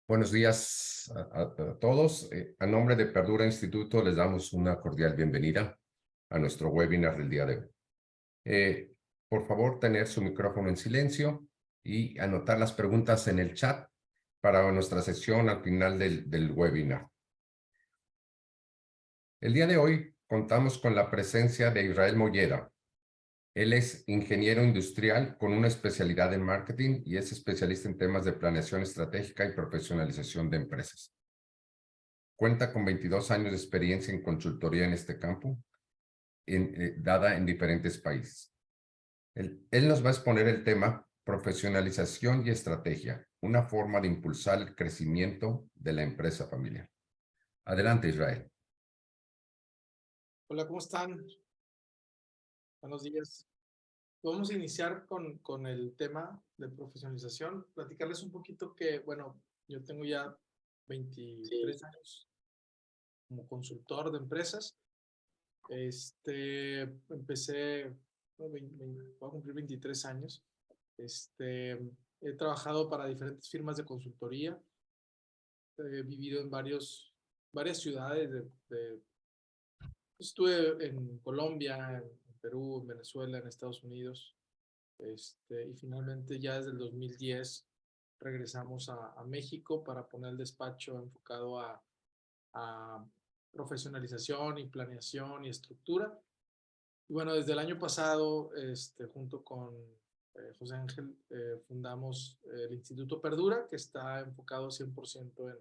Buenos días a todos. A nombre de Perdura Instituto les damos una cordial bienvenida a nuestro webinar del día de hoy. Por favor, tener su micrófono en silencio y anotar las preguntas en el chat para nuestra sesión al final del webinar. El día de hoy contamos con la presencia de Israel Molleda. Él es ingeniero industrial con una especialidad en marketing y es especialista en temas de planeación estratégica y profesionalización de empresas. Cuenta con 22 años de experiencia en consultoría en este campo, dada en diferentes países. Él nos va a exponer el tema profesionalización y estrategia, una forma de impulsar el crecimiento de la empresa familiar. Adelante, Israel. Hola, ¿cómo están? Buenos días. Vamos a iniciar con el tema de profesionalización. Platicarles un poquito que, bueno, yo tengo ya 23 años como consultor de empresas. Empecé, voy a cumplir 23 años. He trabajado para diferentes firmas de consultoría. He vivido en varias ciudades estuve en Colombia, en Perú, en Venezuela, en Estados Unidos. Y finalmente ya desde el 2010 regresamos a México para poner el despacho enfocado a profesionalización y planeación y estructura. Y bueno, desde el año pasado, junto con José Ángel, fundamos el Instituto Perdura, que está enfocado 100%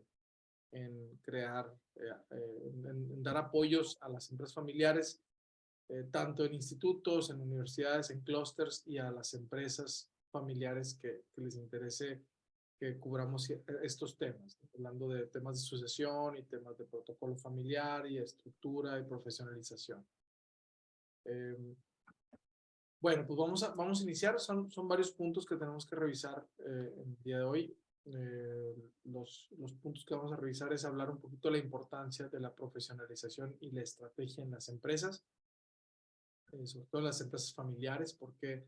en crear, en dar apoyos a las empresas familiares, tanto en institutos, en universidades, en clústeres y a las empresas familiares que les interese que cubramos estos temas, hablando de temas de sucesión y temas de protocolo familiar y estructura y profesionalización. Bueno, pues vamos a iniciar. Son varios puntos que tenemos que revisar en el día de hoy. Los puntos que vamos a revisar es hablar un poquito de la importancia de la profesionalización y la estrategia en las empresas, sobre todo en las empresas familiares, porque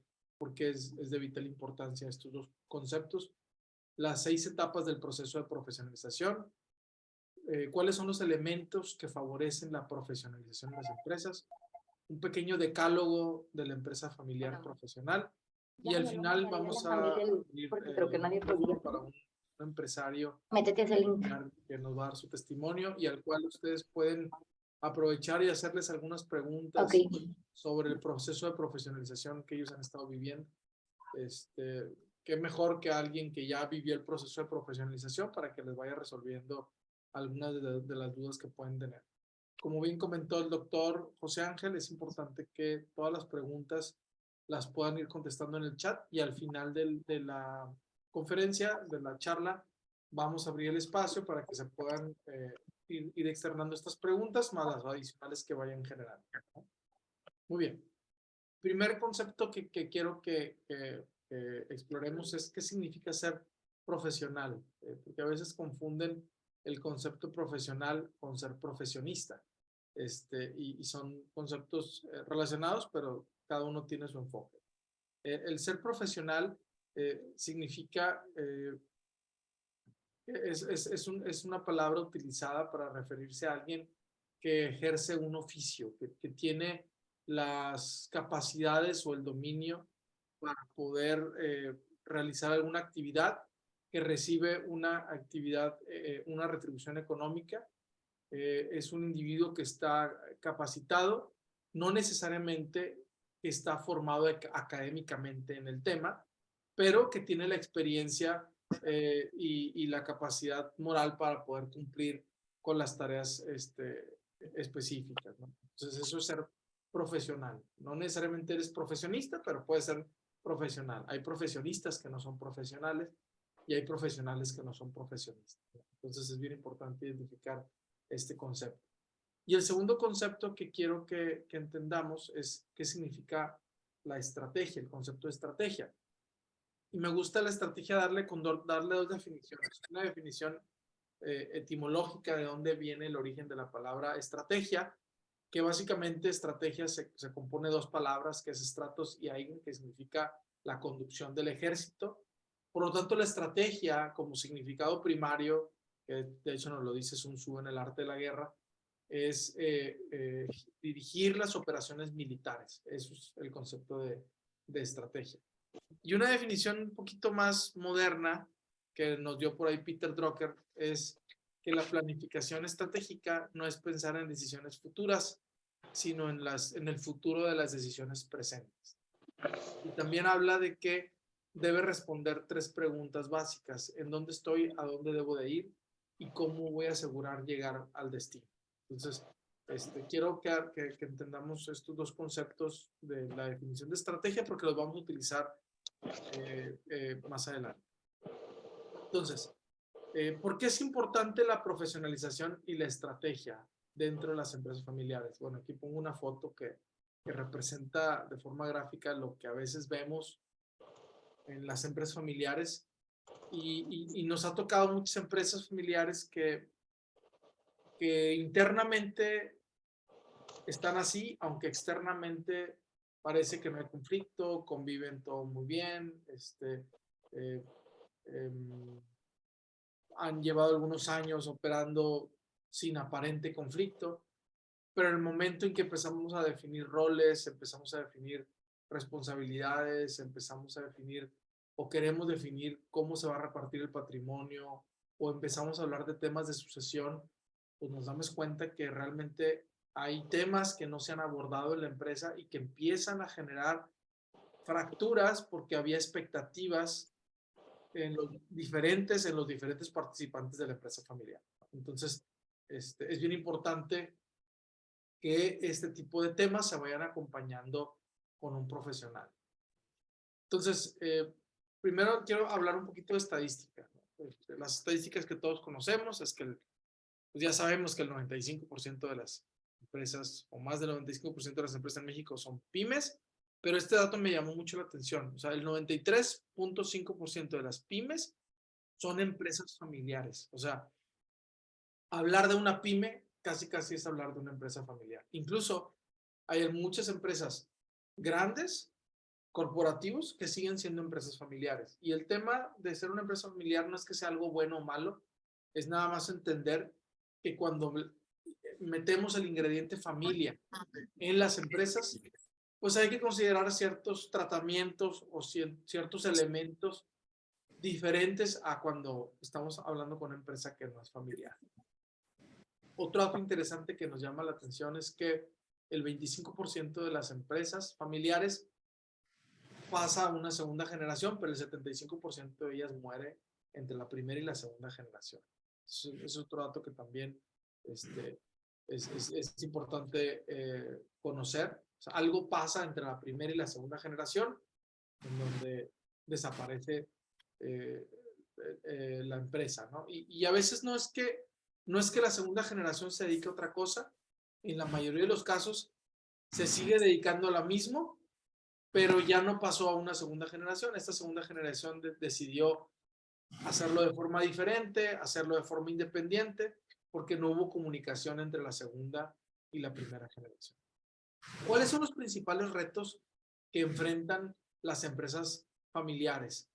es de vital importancia estos dos conceptos. Las 6 etapas del proceso de profesionalización, cuáles son los elementos que favorecen la profesionalización de las empresas, un pequeño decálogo de la empresa familiar profesional, y al final vamos a abrir para un empresario que nos va a dar su testimonio y al cual ustedes pueden aprovechar y hacerles algunas preguntas sobre el proceso de profesionalización que ellos han estado viviendo. Qué mejor que alguien que ya vivió el proceso de profesionalización para que les vaya resolviendo algunas de las dudas que pueden tener. Como bien comentó el doctor José Ángel, es importante que todas las preguntas las puedan ir contestando en el chat y al final de la conferencia, de la charla, vamos a abrir el espacio para que se puedan ir externando estas preguntas más las adicionales que vayan generando. Muy bien. Primer concepto que quiero que exploremos es qué significa ser profesional, porque a veces confunden el concepto profesional con ser profesionista, y son conceptos relacionados, pero cada uno tiene su enfoque. El ser profesional significa, es una palabra utilizada para referirse a alguien que ejerce un oficio, que tiene las capacidades o el dominio para poder realizar alguna actividad, que recibe una actividad, una retribución económica. Es un individuo que está capacitado, no necesariamente está formado académicamente en el tema, pero que tiene la experiencia y la capacidad moral para poder cumplir con las tareas específicas, ¿no? Entonces eso es ser profesional. No necesariamente eres profesionista, pero puedes ser profesional. Hay profesionistas que no son profesionales y hay profesionales que no son profesionistas. Entonces es bien importante identificar este concepto. Y el segundo concepto que quiero que entendamos es qué significa la estrategia, el concepto de estrategia. Y me gusta la estrategia darle dos definiciones. Una definición etimológica de dónde viene el origen de la palabra estrategia, que básicamente estrategia se compone de dos palabras, que es stratos y eigen, que significa la conducción del ejército. Por lo tanto, la estrategia como significado primario, que de hecho nos lo dice Sun Tzu en El arte de la guerra, es dirigir las operaciones militares. Eso es el concepto de estrategia. Y una definición un poquito más moderna que nos dio por ahí Peter Drucker es que la planificación estratégica no es pensar en decisiones futuras, sino en el futuro de las decisiones presentes. Y también habla de que debe responder 3 preguntas básicas: ¿en dónde estoy? ¿A dónde debo de ir? ¿Y cómo voy a asegurar llegar al destino? Entonces, quiero que entendamos estos 2 conceptos de la definición de estrategia, porque los vamos a utilizar más adelante. Entonces, ¿por qué es importante la profesionalización y la estrategia dentro de las empresas familiares? Bueno, aquí pongo una foto que representa de forma gráfica lo que a veces vemos en las empresas familiares, y nos ha tocado muchas empresas familiares que internamente están así, aunque externamente parece que no hay conflicto, conviven todo muy bien, eh, han llevado algunos años operando sin aparente conflicto, pero en el momento en que empezamos a definir roles, empezamos a definir responsabilidades, empezamos a definir o queremos definir cómo se va a repartir el patrimonio, o empezamos a hablar de temas de sucesión, pues nos damos cuenta que realmente hay temas que no se han abordado en la empresa y que empiezan a generar fracturas porque había expectativas en los diferentes participantes de la empresa familiar. Entonces, es bien importante que este tipo de temas se vayan acompañando con un profesional. Entonces, primero quiero hablar un poquito de estadística, ¿no? Las estadísticas que todos conocemos es que pues ya sabemos que el 95% de las empresas, o más del 95% de las empresas en México son pymes, pero este dato me llamó mucho la atención. O sea, el 93.5% de las pymes son empresas familiares. O sea, hablar de una pyme casi casi es hablar de una empresa familiar. Incluso hay muchas empresas grandes, corporativos, que siguen siendo empresas familiares. Y el tema de ser una empresa familiar no es que sea algo bueno o malo, es nada más entender que cuando metemos el ingrediente familia en las empresas, pues hay que considerar ciertos tratamientos o ciertos elementos diferentes a cuando estamos hablando con una empresa que no es familiar. Otro dato interesante que nos llama la atención es que el 25% de las empresas familiares pasa a una segunda generación, pero el 75% de ellas muere entre la primera y la segunda generación. Es otro dato que también es importante conocer. O sea, algo pasa entre la primera y la segunda generación en donde desaparece la empresa, ¿no? Y a veces no es que la segunda generación se dedique a otra cosa. En la mayoría de los casos se sigue dedicando a lo mismo, pero ya no pasó a una segunda generación. Esta segunda generación decidió hacerlo de forma diferente, hacerlo de forma independiente, porque no hubo comunicación entre la segunda y la primera generación. ¿Cuáles son los principales retos que enfrentan las empresas familiares?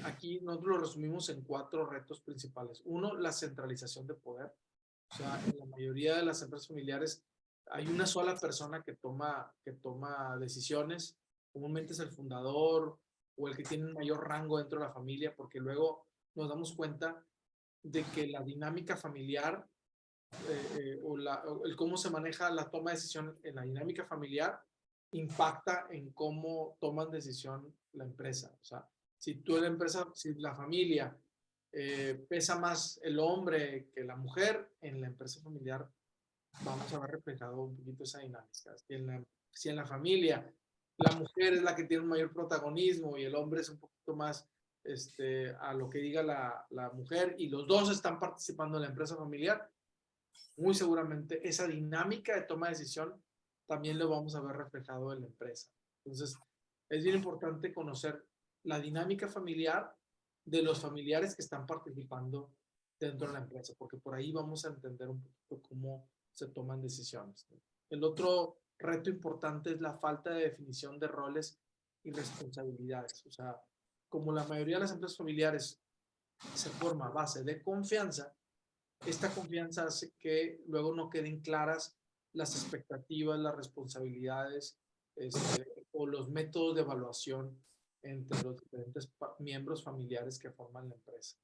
Aquí nosotros lo resumimos en 4 retos principales. Uno, la centralización de poder. O sea, en la mayoría de las empresas familiares hay una sola persona que toma decisiones. Comúnmente es el fundador o el que tiene un mayor rango dentro de la familia, porque luego nos damos cuenta de que la dinámica familiar o el cómo se maneja la toma de decisión en la dinámica familiar impacta en cómo toman decisión la empresa. O sea, si la familia pesa más el hombre que la mujer, en la empresa familiar vamos a ver reflejado un poquito esa dinámica. Si en la familia la mujer es la que tiene un mayor protagonismo y el hombre es un poquito más a lo que diga la mujer, y los dos están participando en la empresa familiar, muy seguramente esa dinámica de toma de decisión también lo vamos a ver reflejado en la empresa. Entonces, es bien importante conocer la dinámica familiar de los familiares que están participando dentro de la empresa, porque por ahí vamos a entender un poquito cómo se toman decisiones. El otro reto importante es la falta de definición de roles y responsabilidades. O sea, como la mayoría de las empresas familiares se forma a base de confianza, esta confianza hace que luego no queden claras las expectativas, las responsabilidades o los métodos de evaluación entre los diferentes miembros familiares que forman la empresa.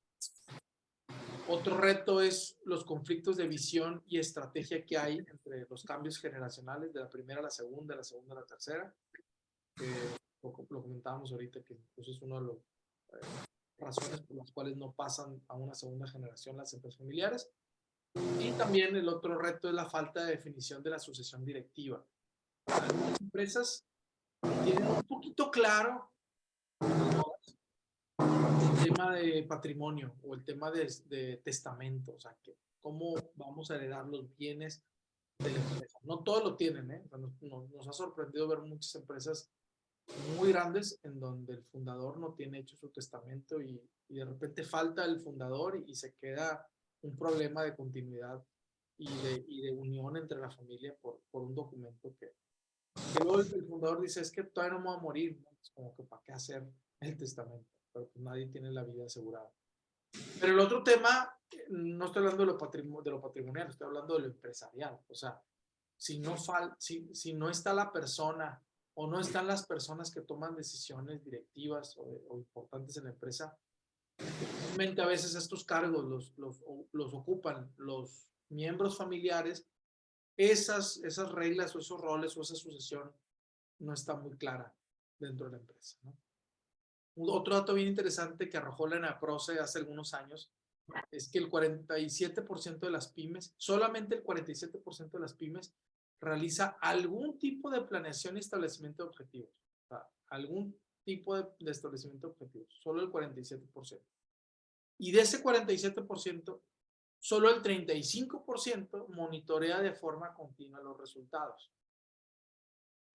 Otro reto es los conflictos de visión y estrategia que hay entre los cambios generacionales de la primera a la segunda, de la segunda a la tercera. Lo comentábamos ahorita, que incluso es una de las razones por las cuales no pasan a una segunda generación las empresas familiares. Y también el otro reto es la falta de definición de la sucesión directiva. Algunas empresas tienen un poquito claro el tema de patrimonio o el tema de testamento, o sea, que cómo vamos a heredar los bienes de la empresa. No todos lo tienen, ¿eh? O sea, nos ha sorprendido ver muchas empresas muy grandes en donde el fundador no tiene hecho su testamento y de repente falta el fundador y se queda un problema de continuidad y de unión entre la familia por un documento que luego el fundador dice, es que todavía no me voy a morir, ¿no? Es como que para qué hacer el testamento, pero pues nadie tiene la vida asegurada. Pero el otro tema, no estoy hablando de lo patrimonial, estoy hablando de lo empresarial. O sea, si no está la persona o no están las personas que toman decisiones directivas o importantes en la empresa, realmente a veces estos cargos los ocupan los miembros familiares. Esas reglas o esos roles o esa sucesión no está muy clara dentro de la empresa, ¿no? Otro dato bien interesante que arrojó la ENAPROCE hace algunos años es que el 47% de las pymes, solamente el 47% de las pymes realiza algún tipo de planeación y establecimiento de objetivos. O sea, algún tipo de establecimiento de objetivos, solo el 47%. Y de ese 47%, solo el 35% monitorea de forma continua los resultados.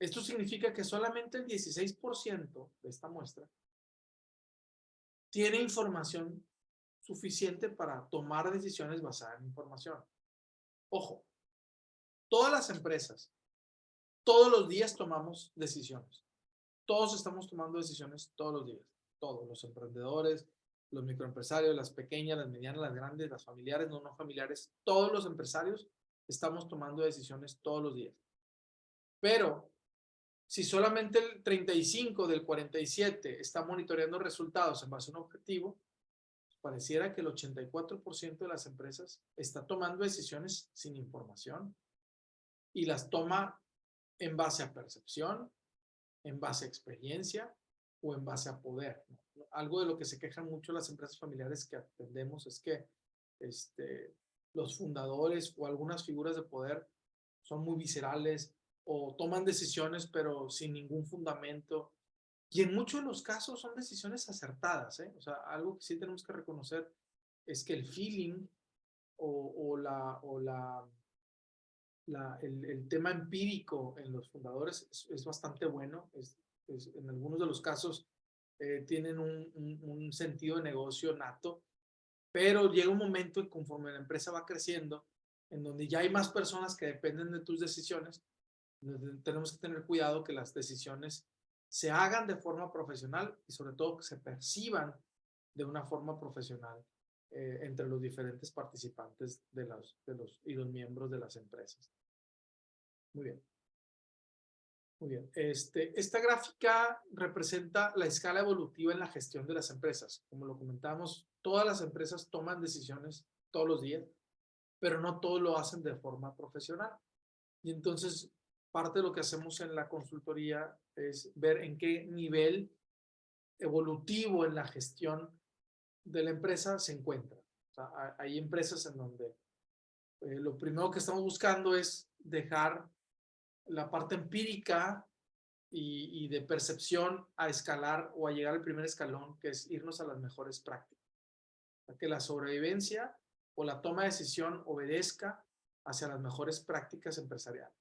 Esto significa que solamente el 16% de esta muestra tiene información suficiente para tomar decisiones basadas en información. Ojo, todas las empresas, todos los días tomamos decisiones. Todos estamos tomando decisiones todos los días. Todos, los emprendedores, los microempresarios, las pequeñas, las medianas, las grandes, las familiares, no familiares, todos los empresarios estamos tomando decisiones todos los días. Pero si solamente el 35 del 47 está monitoreando resultados en base a un objetivo, pareciera que el 84% de las empresas está tomando decisiones sin información y las toma en base a percepción, en base a experiencia o en base a poder, ¿no? Algo de lo que se quejan mucho las empresas familiares que atendemos es que los fundadores o algunas figuras de poder son muy viscerales o toman decisiones pero sin ningún fundamento. Y en muchos de los casos son decisiones acertadas, ¿eh? O sea, algo que sí tenemos que reconocer es que el feeling el tema empírico en los fundadores es bastante bueno. En algunos de los casos tienen un sentido de negocio nato, pero llega un momento en conforme la empresa va creciendo, en donde ya hay más personas que dependen de tus decisiones. Tenemos que tener cuidado que las decisiones se hagan de forma profesional y sobre todo que se perciban de una forma profesional entre los diferentes participantes y los miembros de las empresas. Muy bien. Muy bien. Esta gráfica representa la escala evolutiva en la gestión de las empresas. Como lo comentamos, todas las empresas toman decisiones todos los días, pero no todos lo hacen de forma profesional. Y entonces, parte de lo que hacemos en la consultoría es ver en qué nivel evolutivo en la gestión de la empresa se encuentra. O sea, hay empresas en donde lo primero que estamos buscando es dejar la parte empírica y de percepción a escalar o a llegar al primer escalón, que es irnos a las mejores prácticas. Para que la sobrevivencia o la toma de decisión obedezca hacia las mejores prácticas empresariales.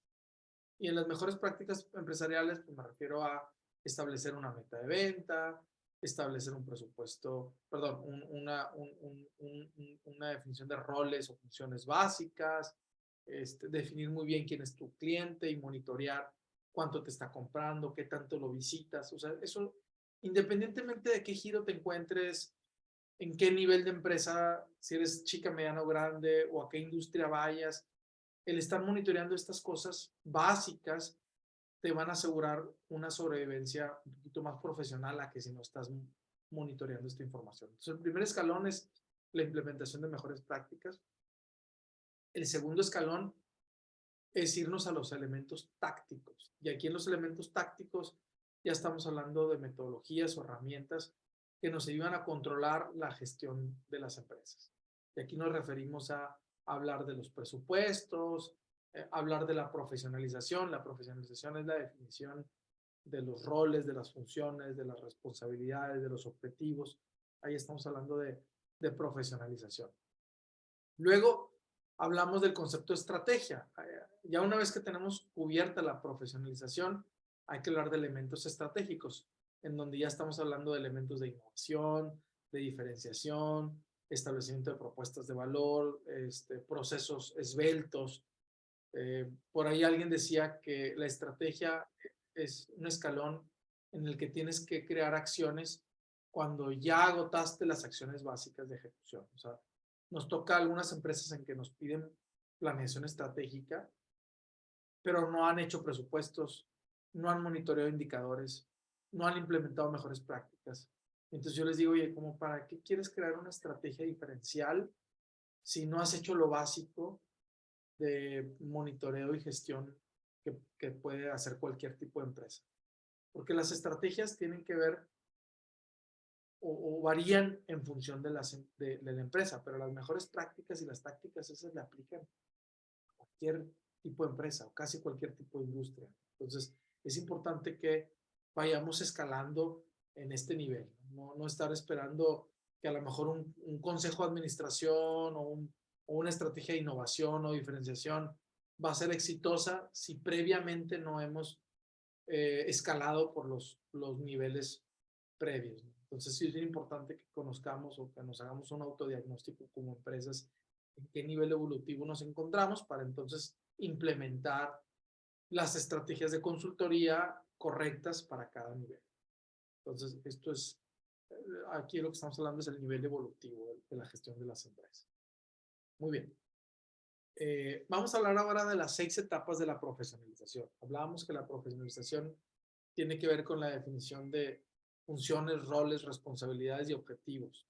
Y en las mejores prácticas empresariales, pues me refiero a establecer una meta de venta, establecer un presupuesto, perdón, una definición de roles o funciones básicas, definir muy bien quién es tu cliente y monitorear cuánto te está comprando, qué tanto lo visitas. O sea, eso independientemente de qué giro te encuentres, en qué nivel de empresa, si eres chica, mediana o grande, o a qué industria vayas, el estar monitoreando estas cosas básicas te van a asegurar una sobrevivencia un poquito más profesional a que si no estás monitoreando esta información. Entonces, el primer escalón es la implementación de mejores prácticas. El segundo escalón es irnos a los elementos tácticos. Y aquí en los elementos tácticos ya estamos hablando de metodologías o herramientas que nos ayudan a controlar la gestión de las empresas. Y aquí nos referimos a hablar de los presupuestos, hablar de la profesionalización. La profesionalización es la definición de los roles, de las funciones, de las responsabilidades, de los objetivos. Ahí estamos hablando de profesionalización. Luego hablamos del concepto de estrategia. Ya una vez que tenemos cubierta la profesionalización, hay que hablar de elementos estratégicos, en donde ya estamos hablando de elementos de innovación, de diferenciación, establecimiento de propuestas de valor, procesos esbeltos. Por ahí alguien decía que la estrategia es un escalón en el que tienes que crear acciones cuando ya agotaste las acciones básicas de ejecución. O sea, nos toca algunas empresas en que nos piden planeación estratégica, pero no han hecho presupuestos, no han monitoreado indicadores, no han implementado mejores prácticas. Entonces yo les digo, oye, ¿cómo para qué quieres crear una estrategia diferencial si no has hecho lo básico de monitoreo y gestión que puede hacer cualquier tipo de empresa? Porque las estrategias tienen que ver o varían en función de la empresa, pero las mejores prácticas y las tácticas esas le aplican a cualquier tipo de empresa o casi cualquier tipo de industria. Entonces, es importante que vayamos escalando en este nivel, no estar esperando que a lo mejor un consejo de administración o una estrategia de innovación o diferenciación va a ser exitosa si previamente no hemos escalado por los niveles previos, ¿no? Entonces sí es bien importante que conozcamos o que nos hagamos un autodiagnóstico como empresas en qué nivel evolutivo nos encontramos para entonces implementar las estrategias de consultoría correctas para cada nivel. Entonces esto es, aquí lo que estamos hablando es el nivel evolutivo de la gestión de las empresas. Muy bien. Vamos a hablar ahora de las 6 etapas de la profesionalización. Hablábamos que la profesionalización tiene que ver con la definición de funciones, roles, responsabilidades y objetivos.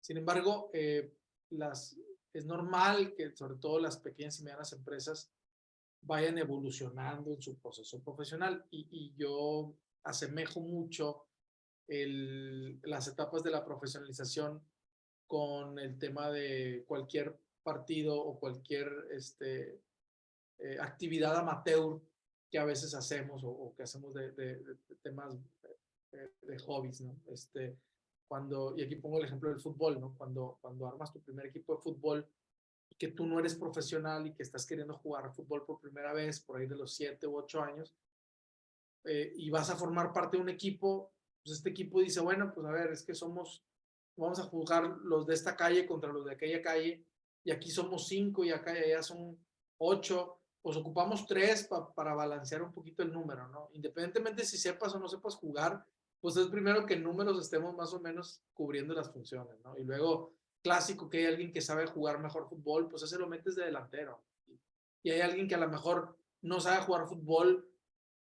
Sin embargo, es normal que sobre todo las pequeñas y medianas empresas vayan evolucionando en su proceso profesional y yo asemejo mucho las etapas de la profesionalización con el tema de cualquier partido o cualquier actividad amateur que a veces hacemos o que hacemos de temas de hobbies, ¿no? Y aquí pongo el ejemplo del fútbol, ¿no? Cuando armas tu primer equipo de fútbol, que tú no eres profesional y que estás queriendo jugar fútbol por primera vez, por ahí de los 7 u 8 años, y vas a formar parte de un equipo, pues este equipo dice, bueno, pues a ver, es que vamos a jugar los de esta calle contra los de aquella calle, y aquí somos 5 y acá y allá son 8, pues ocupamos 3 para balancear un poquito el número, ¿no? Independientemente si sepas o no sepas jugar, pues es primero que en números estemos más o menos cubriendo las funciones, ¿no? Y luego, clásico, que hay alguien que sabe jugar mejor fútbol, pues ese lo metes de delantero. Y hay alguien que a lo mejor no sabe jugar fútbol,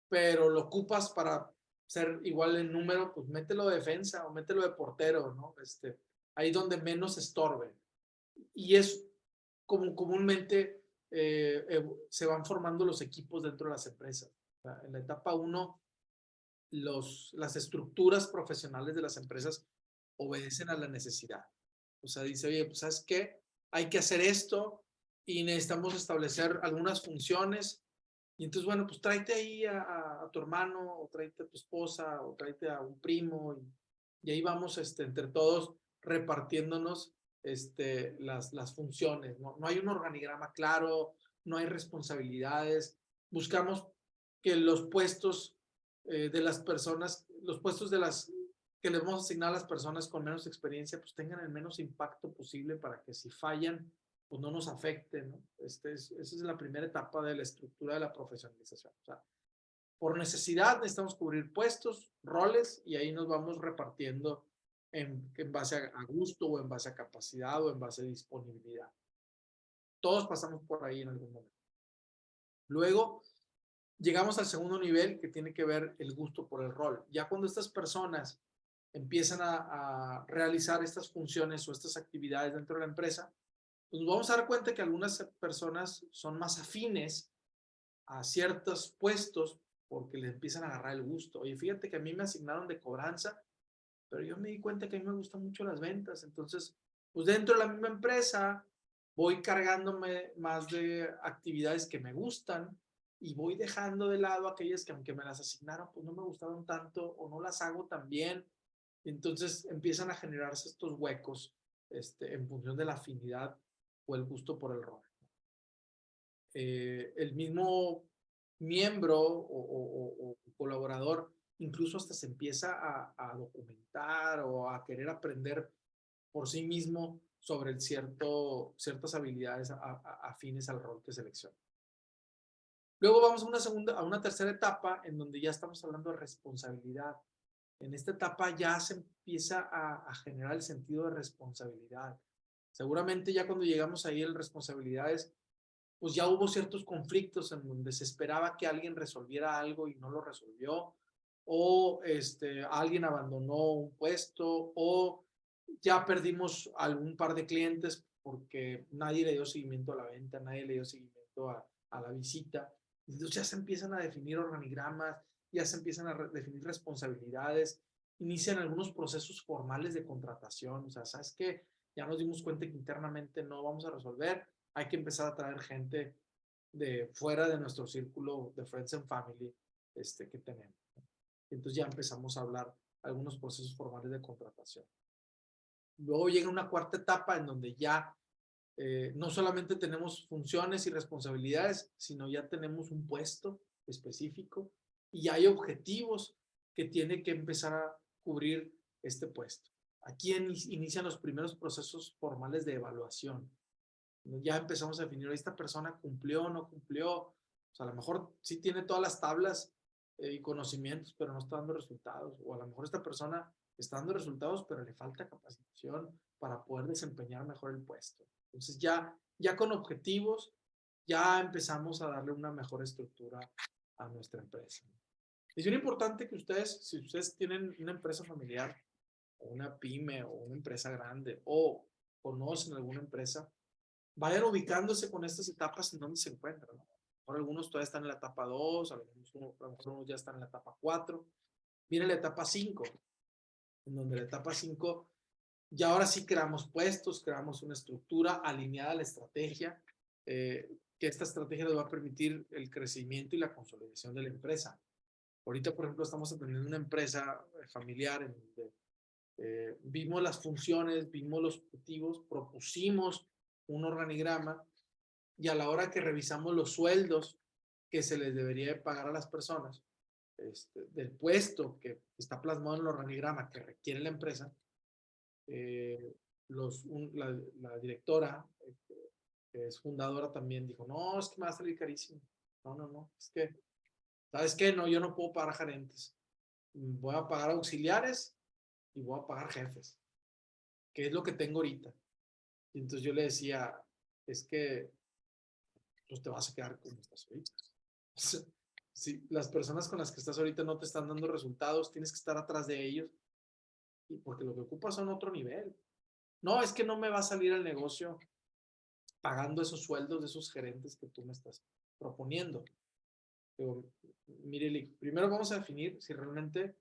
pero lo ocupas para ser igual en número, pues mételo de defensa o mételo de portero, ¿no? Ahí donde menos estorbe. Y es como comúnmente se van formando los equipos dentro de las empresas. O sea, en la etapa 1, las estructuras profesionales de las empresas obedecen a la necesidad. O sea, dice, oye, pues ¿sabes qué? Hay que hacer esto y necesitamos establecer algunas funciones. Y entonces, bueno, pues tráete ahí a tu hermano, o tráete a tu esposa, o tráete a un primo, y ahí vamos entre todos repartiéndonos las funciones, ¿no? No hay un organigrama claro, no hay responsabilidades. Buscamos que los puestos de las personas, los puestos que les vamos a asignar a las personas con menos experiencia, pues tengan el menos impacto posible para que si fallan, pues no nos afecte, ¿no? Esa es la primera etapa de la estructura de la profesionalización. O sea, Por necesidad necesitamos cubrir puestos, roles, y ahí nos vamos repartiendo en base a gusto o en base a capacidad o en base a disponibilidad. Todos pasamos por ahí en algún momento. Luego, llegamos al segundo nivel que tiene que ver el gusto por el rol. Ya cuando estas personas empiezan a realizar estas funciones o estas actividades dentro de la empresa, pues nos vamos a dar cuenta que algunas personas son más afines a ciertos puestos porque les empiezan a agarrar el gusto. Oye, fíjate que a mí me asignaron de cobranza, pero yo me di cuenta que a mí me gustan mucho las ventas. Entonces, pues dentro de la misma empresa voy cargándome más de actividades que me gustan y voy dejando de lado aquellas que aunque me las asignaron, pues no me gustaron tanto o no las hago tan bien. Entonces empiezan a generarse estos huecos en función de la afinidad o el gusto por el rol. El mismo miembro o colaborador incluso hasta se empieza a documentar o a querer aprender por sí mismo sobre ciertas habilidades afines al rol que selecciona. Luego vamos a una tercera etapa en donde ya estamos hablando de responsabilidad. En esta etapa ya se empieza a generar el sentido de responsabilidad. Seguramente ya cuando llegamos ahí en responsabilidades, pues ya hubo ciertos conflictos en donde se esperaba que alguien resolviera algo y no lo resolvió, o alguien abandonó un puesto, o ya perdimos algún par de clientes porque nadie le dio seguimiento a la venta, nadie le dio seguimiento a la visita. Entonces ya se empiezan a definir organigramas, ya se empiezan a definir responsabilidades, inician algunos procesos formales de contratación. O sea, ¿sabes qué? Ya nos dimos cuenta que internamente no vamos a resolver, hay que empezar a traer gente de fuera de nuestro círculo de Friends and Family que tenemos. Entonces ya empezamos a hablar algunos procesos formales de contratación. Luego llega una cuarta etapa en donde ya no solamente tenemos funciones y responsabilidades, sino ya tenemos un puesto específico y hay objetivos que tiene que empezar a cubrir este puesto. Aquí inician los primeros procesos formales de evaluación. Ya empezamos a definir, ¿esta persona cumplió o no cumplió? O sea, a lo mejor sí tiene todas las tablas y conocimientos, pero no está dando resultados. O a lo mejor esta persona está dando resultados, pero le falta capacitación para poder desempeñar mejor el puesto. Entonces ya con objetivos, ya empezamos a darle una mejor estructura a nuestra empresa. Es bien importante que ustedes, si ustedes tienen una empresa familiar, o una pyme, o una empresa grande, o conocen alguna empresa, vayan ubicándose con estas etapas en donde se encuentran, ¿no? Ahora algunos todavía están en la etapa 2, a lo mejor unos ya están en la etapa 4. Viene la etapa 5, en donde la etapa 5 ya ahora sí creamos puestos, creamos una estructura alineada a la estrategia, que esta estrategia nos va a permitir el crecimiento y la consolidación de la empresa. Ahorita, por ejemplo, estamos aprendiendo una empresa familiar en donde vimos las funciones, vimos los objetivos, propusimos un organigrama y a la hora que revisamos los sueldos que se les debería pagar a las personas del puesto que está plasmado en el organigrama que requiere la empresa, la directora, que es fundadora también, dijo, no, es que me va a salir carísimo. No, es que, ¿sabes qué? No, yo no puedo pagar gerentes. Voy a pagar auxiliares y voy a pagar jefes, que es lo que tengo ahorita. Y entonces yo le decía, es que pues te vas a quedar como estás ahorita. Si las personas con las que estás ahorita no te están dando resultados, tienes que estar atrás de ellos, y porque lo que ocupas son otro nivel. No, es que no me va a salir el negocio pagando esos sueldos de esos gerentes que tú me estás proponiendo. Pero, mire, primero vamos a definir si realmente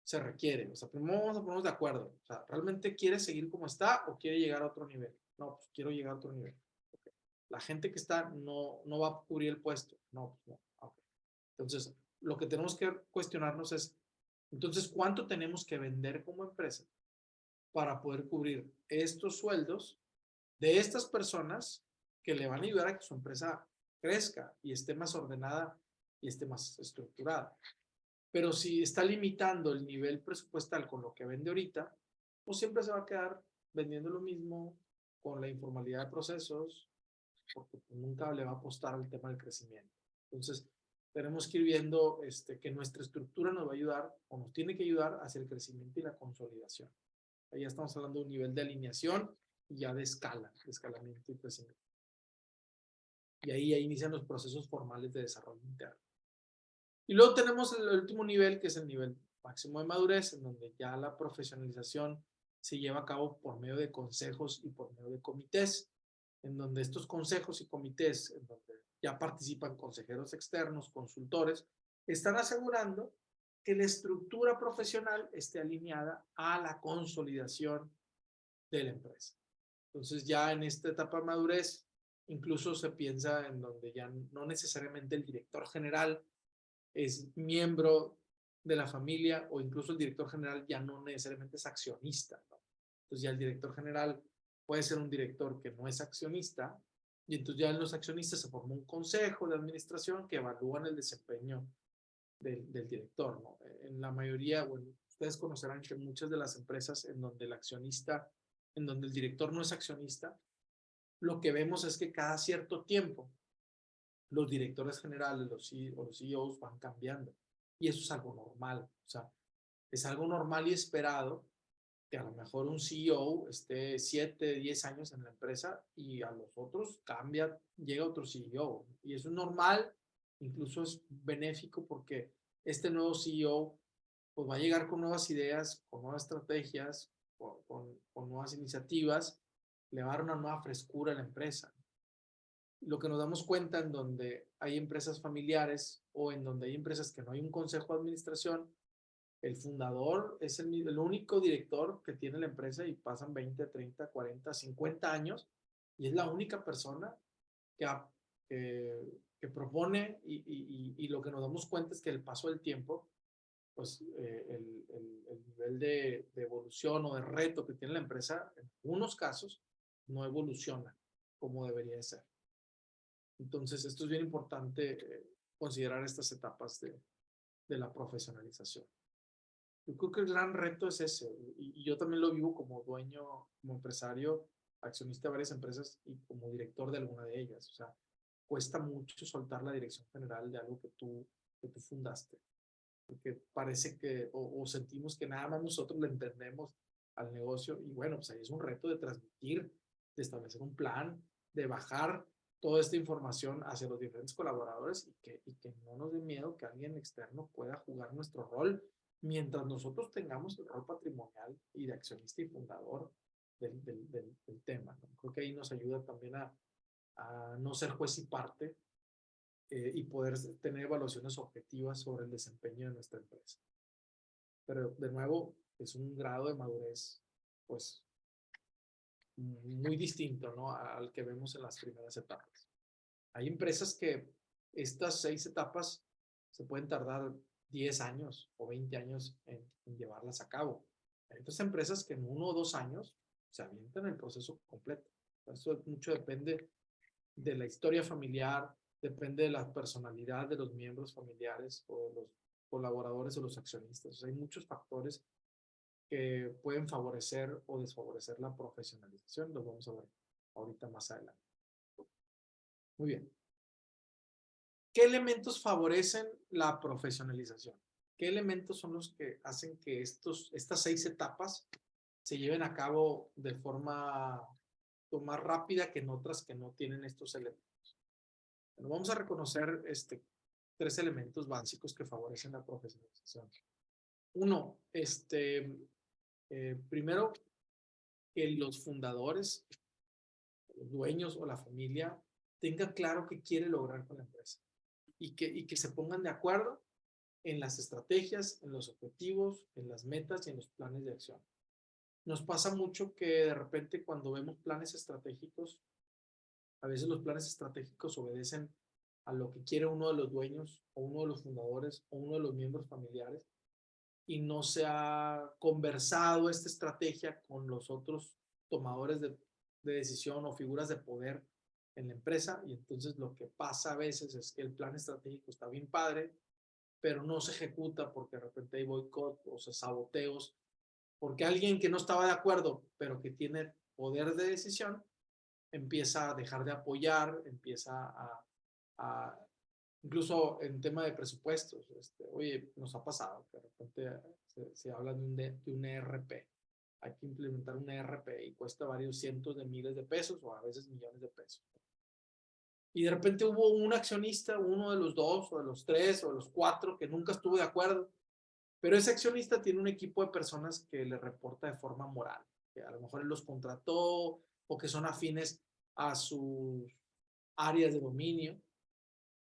se requiere. O sea, primero vamos a ponernos de acuerdo. O sea, ¿realmente quiere seguir como está o quiere llegar a otro nivel? No, pues quiero llegar a otro nivel. Okay. La gente que está no va a cubrir el puesto. No, pues no. Okay. Entonces, lo que tenemos que cuestionarnos es, entonces, ¿cuánto tenemos que vender como empresa para poder cubrir estos sueldos de estas personas que le van a ayudar a que su empresa crezca y esté más ordenada y esté más estructurada? Pero si está limitando el nivel presupuestal con lo que vende ahorita, pues siempre se va a quedar vendiendo lo mismo con la informalidad de procesos, porque nunca le va a apostar al tema del crecimiento. Entonces, tenemos que ir viendo que nuestra estructura nos va a ayudar o nos tiene que ayudar hacia el crecimiento y la consolidación. Ahí ya estamos hablando de un nivel de alineación y ya de escala, de escalamiento y crecimiento. Y ahí ya inician los procesos formales de desarrollo interno. Y luego tenemos el último nivel, que es el nivel máximo de madurez, en donde ya la profesionalización se lleva a cabo por medio de consejos y por medio de comités, en donde estos consejos y comités, en donde ya participan consejeros externos, consultores, están asegurando que la estructura profesional esté alineada a la consolidación de la empresa. Entonces ya en esta etapa de madurez, incluso se piensa en donde ya no necesariamente el director general es miembro de la familia, o incluso el director general ya no necesariamente es accionista, ¿no? Entonces ya el director general puede ser un director que no es accionista, y entonces ya en los accionistas se forma un consejo de administración que evalúan el desempeño del director, ¿no? En la mayoría, bueno, ustedes conocerán que muchas de las empresas en donde el accionista, en donde el director no es accionista, lo que vemos es que cada cierto tiempo los directores generales, los CEOs van cambiando. Y eso es algo normal. O sea, es algo normal y esperado que a lo mejor un CEO esté 7, 10 años en la empresa y a los otros cambia, llega otro CEO. Y eso es normal, incluso es benéfico porque este nuevo CEO pues va a llegar con nuevas ideas, con nuevas estrategias, con nuevas iniciativas, le va a dar una nueva frescura a la empresa. Lo que nos damos cuenta en donde hay empresas familiares o en donde hay empresas que no hay un consejo de administración, el fundador es el único director que tiene la empresa y pasan 20, 30, 40, 50 años y es la única persona que, que propone y lo que nos damos cuenta es que el paso del tiempo, pues el nivel de evolución o de reto que tiene la empresa, en algunos casos, no evoluciona como debería de ser. Entonces, esto es bien importante considerar estas etapas de la profesionalización. Yo creo que el gran reto es ese, y yo también lo vivo como dueño, como empresario, accionista de varias empresas y como director de alguna de ellas. O sea, cuesta mucho soltar la dirección general de algo que tú fundaste, porque parece que, o sentimos que nada más nosotros le entendemos al negocio, y bueno, pues ahí es un reto de transmitir, de establecer un plan, de bajar toda esta información hacia los diferentes colaboradores y que no nos dé miedo que alguien externo pueda jugar nuestro rol mientras nosotros tengamos el rol patrimonial y de accionista y fundador del tema, ¿no? Creo que ahí nos ayuda también a no ser juez y parte y poder tener evaluaciones objetivas sobre el desempeño de nuestra empresa. Pero de nuevo, es un grado de madurez, pues, muy distinto, ¿no? Al que vemos en las primeras etapas. Hay empresas que estas 6 etapas se pueden tardar 10 años o 20 años en llevarlas a cabo. Hay otras empresas que en 1 o 2 años se avientan el proceso completo. Eso mucho depende de la historia familiar, depende de la personalidad de los miembros familiares o de los colaboradores o los accionistas. O sea, hay muchos factores que pueden favorecer o desfavorecer la profesionalización. Los vamos a ver ahorita más adelante. Muy bien. ¿Qué elementos favorecen la profesionalización? ¿Qué elementos son los que hacen que estas 6 etapas se lleven a cabo de forma más rápida que en otras que no tienen estos elementos? Bueno, vamos a reconocer 3 elementos básicos que favorecen la profesionalización. Uno, primero, que los fundadores, los dueños o la familia tengan claro qué quiere lograr con la empresa y que se pongan de acuerdo en las estrategias, en los objetivos, en las metas y en los planes de acción. Nos pasa mucho que de repente cuando vemos planes estratégicos, a veces los planes estratégicos obedecen a lo que quiere uno de los dueños o uno de los fundadores o uno de los miembros familiares y no se ha conversado esta estrategia con los otros tomadores de decisión o figuras de poder en la empresa, y entonces lo que pasa a veces es que el plan estratégico está bien padre, pero no se ejecuta porque de repente hay boicot o sea, saboteos, porque alguien que no estaba de acuerdo, pero que tiene poder de decisión, empieza a dejar de apoyar, empieza a incluso en tema de presupuestos. Oye, nos ha pasado que de repente se habla de un ERP. Hay que implementar un ERP y cuesta varios cientos de miles de pesos o a veces millones de pesos. Y de repente hubo un accionista, uno de los dos o de los tres o de los cuatro, que nunca estuvo de acuerdo. Pero ese accionista tiene un equipo de personas que le reporta de forma moral, que a lo mejor él los contrató o que son afines a sus áreas de dominio.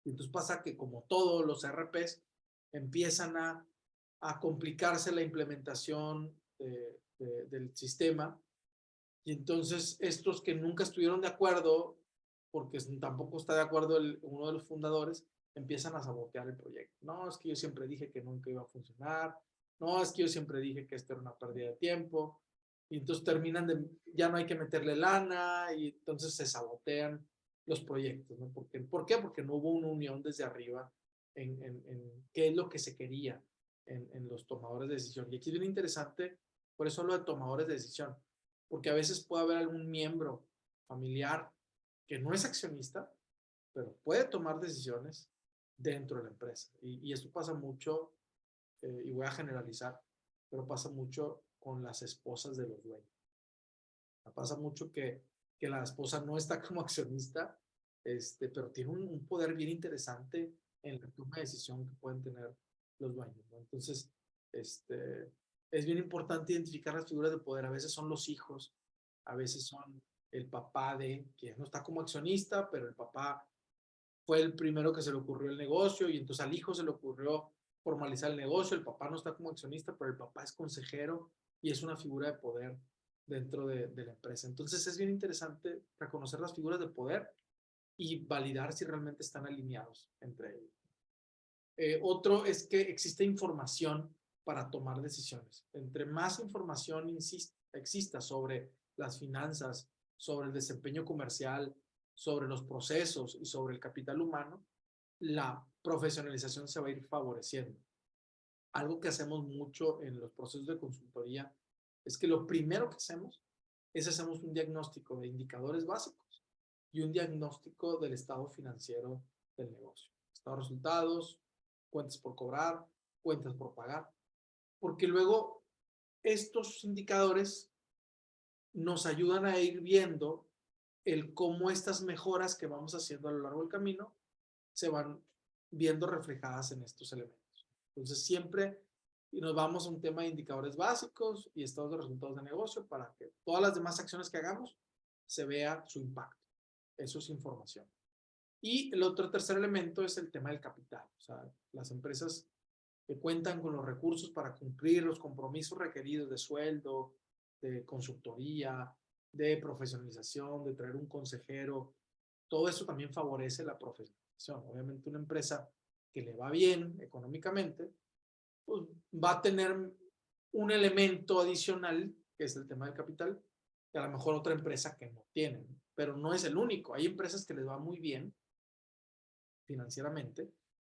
Y entonces pasa que como todos los RPs empiezan a complicarse la implementación del sistema y entonces estos que nunca estuvieron de acuerdo, porque tampoco está de acuerdo uno de los fundadores, empiezan a sabotear el proyecto. No, es que yo siempre dije que nunca iba a funcionar. No, es que yo siempre dije que esto era una pérdida de tiempo. Y entonces terminan ya no hay que meterle lana y entonces se sabotean los proyectos, ¿no? ¿Por qué? Porque no hubo una unión desde arriba en qué es lo que se quería en los tomadores de decisión. Y aquí es bien interesante, por eso lo de tomadores de decisión, porque a veces puede haber algún miembro familiar que no es accionista, pero puede tomar decisiones dentro de la empresa. Y esto pasa mucho, y voy a generalizar, pero pasa mucho con las esposas de los dueños. Pasa mucho que la esposa no está como accionista, pero tiene un poder bien interesante en la toma de decisión que pueden tener los dueños, ¿no? Entonces, es bien importante identificar las figuras de poder. A veces son los hijos, a veces son el papá que no está como accionista, pero el papá fue el primero que se le ocurrió el negocio y entonces al hijo se le ocurrió formalizar el negocio. El papá no está como accionista, pero el papá es consejero y es una figura de poder dentro de la empresa. Entonces es bien interesante reconocer las figuras de poder y validar si realmente están alineados entre ellos. Otro es que existe información para tomar decisiones. Entre más información exista sobre las finanzas, sobre el desempeño comercial, sobre los procesos y sobre el capital humano, la profesionalización se va a ir favoreciendo. Algo que hacemos mucho en los procesos de consultoría es que lo primero que hacemos un diagnóstico de indicadores básicos y un diagnóstico del estado financiero del negocio. Estado de resultados, cuentas por cobrar, cuentas por pagar, porque luego estos indicadores nos ayudan a ir viendo cómo estas mejoras que vamos haciendo a lo largo del camino se van viendo reflejadas en estos elementos. Entonces siempre nos vamos a un tema de indicadores básicos y estados de resultados de negocio para que todas las demás acciones que hagamos se vea su impacto. Eso es información. Y el tercer elemento es el tema del capital. O sea, las empresas que cuentan con los recursos para cumplir los compromisos requeridos de sueldo, de consultoría, de profesionalización, de traer un consejero, todo eso también favorece la profesionalización. Obviamente una empresa que le va bien económicamente, pues va a tener un elemento adicional, que es el tema del capital, que a lo mejor otra empresa que no tiene, pero no es el único. Hay empresas que les va muy bien financieramente,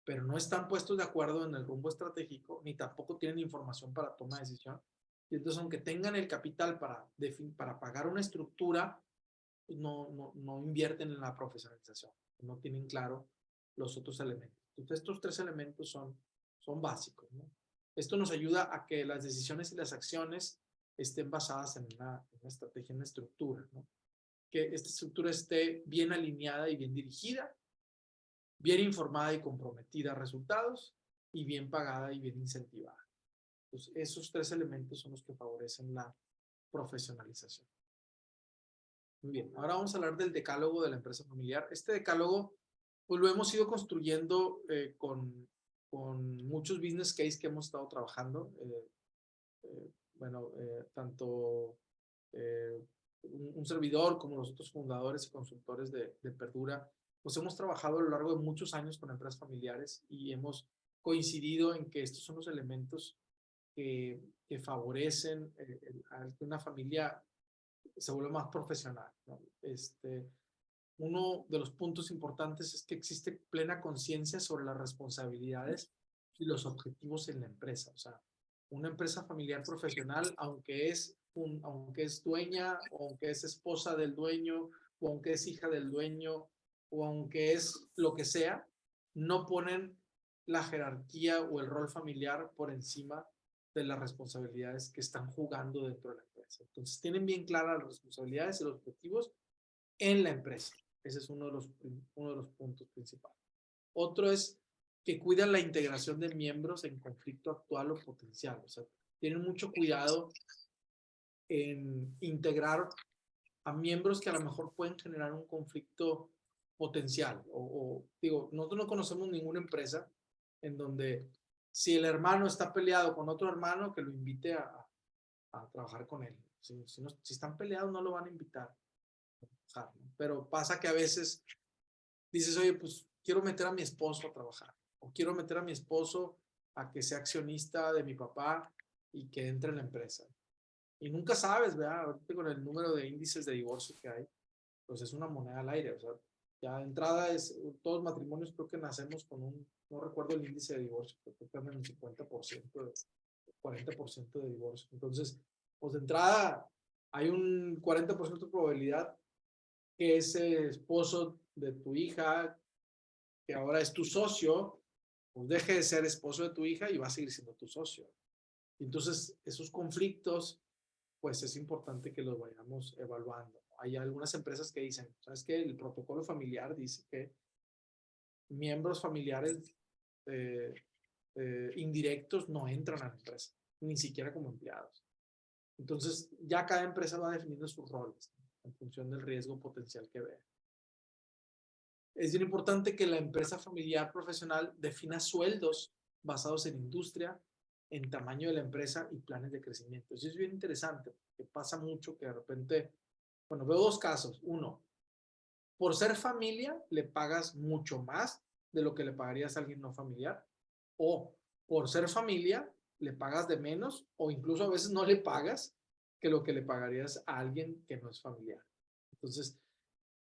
pero no están puestos de acuerdo en el rumbo estratégico, ni tampoco tienen información para toma de decisión. Y entonces, aunque tengan el capital para pagar una estructura, pues no invierten en la profesionalización, no tienen claro los otros elementos. Entonces, estos tres elementos son básicos, ¿no? Esto nos ayuda a que las decisiones y las acciones estén basadas en una estrategia, en una estructura, ¿no? Que esta estructura esté bien alineada y bien dirigida, bien informada y comprometida a resultados, y bien pagada y bien incentivada. Entonces, esos tres elementos son los que favorecen la profesionalización. Muy bien, ahora vamos a hablar del decálogo de la empresa familiar. Este decálogo, pues lo hemos ido construyendo con muchos business case que hemos estado trabajando. Tanto un servidor como los otros fundadores y consultores de Perdura, pues hemos trabajado a lo largo de muchos años con empresas familiares y hemos coincidido en que estos son los elementos que favorecen a que una familia se vuelva más profesional, ¿no? Uno de los puntos importantes es que existe plena conciencia sobre las responsabilidades y los objetivos en la empresa. O sea, una empresa familiar profesional, aunque es dueña, o aunque es esposa del dueño, o aunque es hija del dueño, o aunque es lo que sea, no ponen la jerarquía o el rol familiar por encima de las responsabilidades que están jugando dentro de la empresa. Entonces, tienen bien claras las responsabilidades y los objetivos en la empresa. Ese es uno de los puntos principales. Otro es que cuidan la integración de miembros en conflicto actual o potencial. O sea, tienen mucho cuidado en integrar a miembros que a lo mejor pueden generar un conflicto potencial. Digo, nosotros no conocemos ninguna empresa en donde si el hermano está peleado con otro hermano, que lo invite a trabajar con él. Si están peleados, no lo van a invitar. Pero pasa que a veces dices, oye, pues quiero meter a mi esposo a trabajar, o quiero meter a mi esposo a que sea accionista de mi papá y que entre en la empresa. Y nunca sabes, ¿verdad? Ahorita con el número de índices de divorcio que hay, pues es una moneda al aire. O sea, ya de entrada todos matrimonios creo que nacemos con no recuerdo el índice de divorcio, creo que están en el 50%, 40% de divorcio. Entonces, pues de entrada hay un 40% de probabilidad que ese esposo de tu hija, que ahora es tu socio, pues deje de ser esposo de tu hija y va a seguir siendo tu socio. Entonces, esos conflictos, pues es importante que los vayamos evaluando. Hay algunas empresas que dicen, ¿sabes qué? El protocolo familiar dice que miembros familiares eh, indirectos no entran a la empresa, ni siquiera como empleados. Entonces, ya cada empresa va definiendo sus roles, ¿no? En función del riesgo potencial que vea. Es bien importante que la empresa familiar profesional defina sueldos basados en industria, en tamaño de la empresa y planes de crecimiento. Eso es bien interesante, porque pasa mucho que de repente, bueno, veo dos casos. Uno, por ser familia le pagas mucho más de lo que le pagarías a alguien no familiar, o por ser familia le pagas de menos, o incluso a veces no le pagas que lo que le pagarías a alguien que no es familiar. Entonces,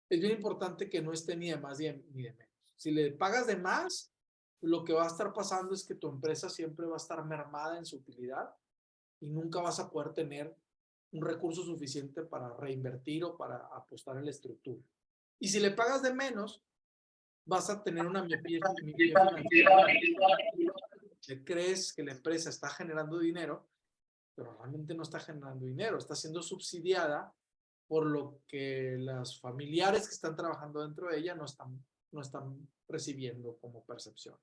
es bien importante que no esté ni de más ni de menos. Si le pagas de más, lo que va a estar pasando es que tu empresa siempre va a estar mermada en su utilidad y nunca vas a poder tener un recurso suficiente para reinvertir o para apostar en la estructura. Y si le pagas de menos, vas a tener una miopía financiera. Crees que la empresa está generando dinero, pero realmente no está generando dinero, está siendo subsidiada por lo que los familiares que están trabajando dentro de ella no están recibiendo como percepción.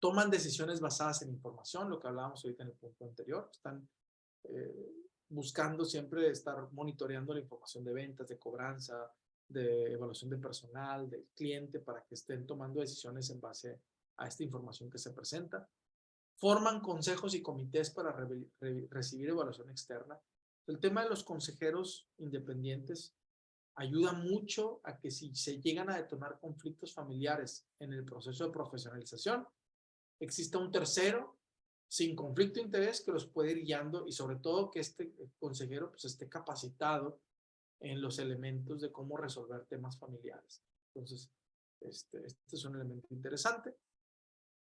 Toman decisiones basadas en información, lo que hablábamos ahorita en el punto anterior. Están buscando siempre estar monitoreando la información de ventas, de cobranza, de evaluación de personal, del cliente, para que estén tomando decisiones en base a esta información que se presenta. Forman consejos y comités para recibir evaluación externa. El tema de los consejeros independientes ayuda mucho a que si se llegan a detonar conflictos familiares en el proceso de profesionalización, exista un tercero sin conflicto de interés que los puede ir guiando y sobre todo que este consejero pues esté capacitado en los elementos de cómo resolver temas familiares. Entonces, este es un elemento interesante.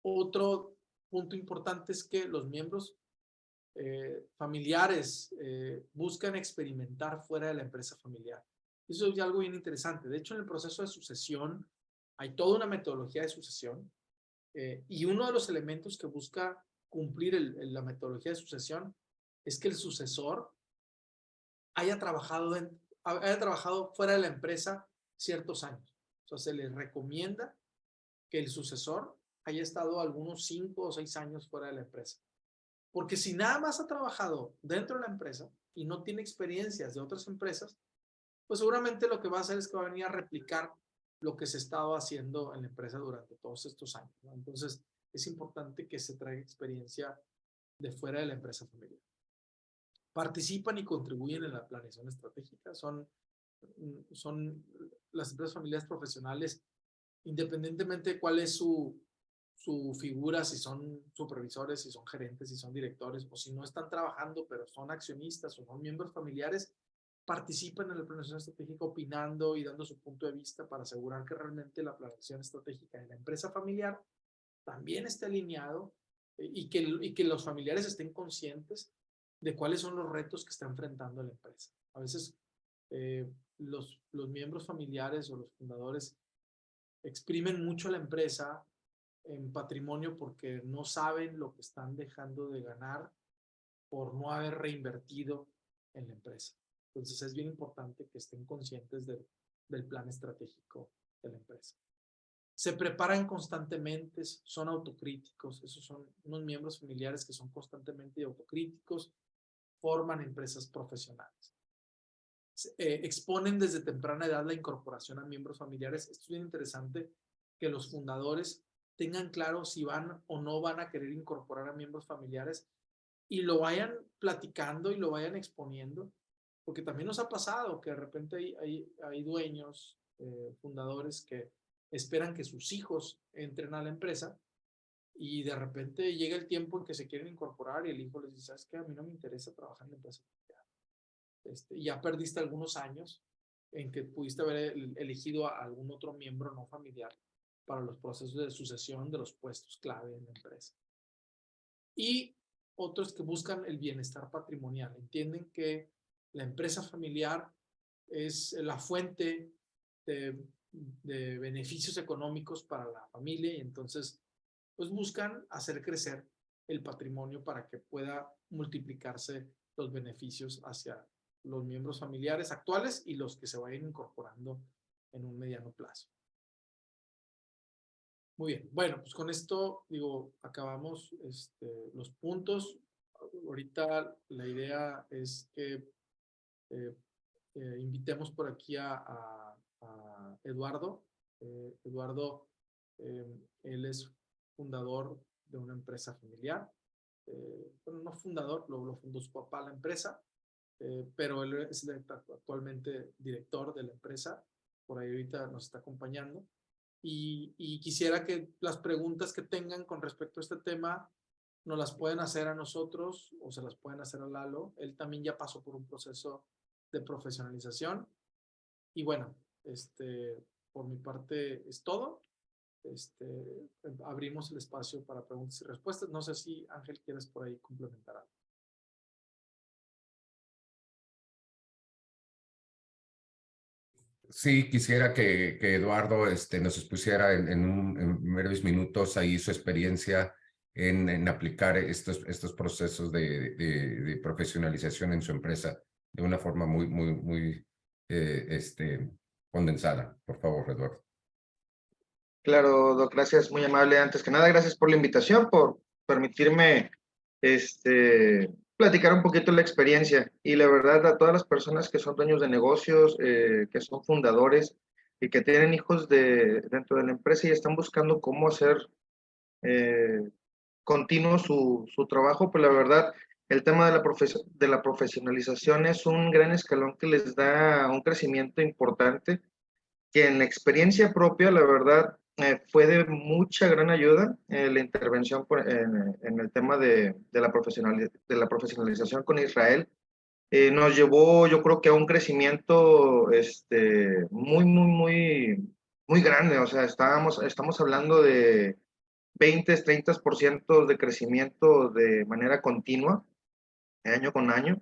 Otro punto importante es que los miembros familiares buscan experimentar fuera de la empresa familiar. Eso es algo bien interesante. De hecho, en el proceso de sucesión hay toda una metodología de sucesión y uno de los elementos que busca cumplir la metodología de sucesión es que el sucesor haya trabajado fuera de la empresa ciertos años. O sea, se le recomienda que el sucesor haya estado algunos 5 o 6 años fuera de la empresa. Porque si nada más ha trabajado dentro de la empresa y no tiene experiencias de otras empresas, pues seguramente lo que va a hacer es que va a venir a replicar lo que se estaba haciendo en la empresa durante todos estos años, ¿no? Entonces, es importante que se traiga experiencia de fuera de la empresa familiar. Participan y contribuyen en la planeación estratégica. Son las empresas familiares profesionales, independientemente de cuál es su figura, si son supervisores, si son gerentes, si son directores, o si no están trabajando, pero son accionistas o son miembros familiares, participan en la planeación estratégica opinando y dando su punto de vista para asegurar que realmente la planeación estratégica de la empresa familiar también esté alineado y que los familiares estén conscientes de cuáles son los retos que está enfrentando la empresa. A veces los miembros familiares o los fundadores exprimen mucho la empresa en patrimonio porque no saben lo que están dejando de ganar por no haber reinvertido en la empresa. Entonces es bien importante que estén conscientes del plan estratégico de la empresa. Se preparan constantemente, son autocríticos, esos son unos miembros familiares que son constantemente autocríticos, forman empresas profesionales. Exponen desde temprana edad la incorporación a miembros familiares. Esto es bien interesante, que los fundadores tengan claro si van o no van a querer incorporar a miembros familiares y lo vayan platicando y lo vayan exponiendo, porque también nos ha pasado que de repente hay dueños, fundadores que esperan que sus hijos entren a la empresa y de repente llega el tiempo en que se quieren incorporar y el hijo les dice, ¿sabes qué? A mí no me interesa trabajar en la empresa. Ya perdiste algunos años en que pudiste haber elegido a algún otro miembro no familiar para los procesos de sucesión de los puestos clave en la empresa. Y otros que buscan el bienestar patrimonial, entienden que la empresa familiar es la fuente de beneficios económicos para la familia y entonces pues buscan hacer crecer el patrimonio para que pueda multiplicarse los beneficios hacia los miembros familiares actuales y los que se vayan incorporando en un mediano plazo. Muy bien, bueno, pues con esto, digo, acabamos los puntos. Ahorita la idea es que invitemos por aquí a Eduardo. Eduardo, él es fundador de una empresa familiar. Bueno, no fundador, lo fundó su papá la empresa, pero él es actualmente director de la empresa. Por ahí ahorita nos está acompañando. Y quisiera que las preguntas que tengan con respecto a este tema nos las pueden hacer a nosotros o se las pueden hacer a Lalo. Él también ya pasó por un proceso de profesionalización. Y bueno, por mi parte es todo. Abrimos el espacio para preguntas y respuestas. No sé si Ángel quieres por ahí complementar algo. Sí, quisiera que Eduardo nos expusiera en breves minutos ahí su experiencia en aplicar estos procesos de profesionalización en su empresa de una forma muy condensada. Por favor, Eduardo. Claro, Doc, gracias, muy amable. Antes que nada, gracias por la invitación, por permitirme platicar un poquito la experiencia. Y la verdad, a todas las personas que son dueños de negocios, que son fundadores y que tienen hijos dentro de la empresa y están buscando cómo hacer continuo su trabajo, pues la verdad, el tema de la profesionalización es un gran escalón que les da un crecimiento importante que en experiencia propia, la verdad, fue de mucha gran ayuda la intervención en el tema de la profesionalización con Israel. Nos llevó, yo creo que a un crecimiento muy grande. O sea, estamos hablando de 20, 30% de crecimiento de manera continua, año con año.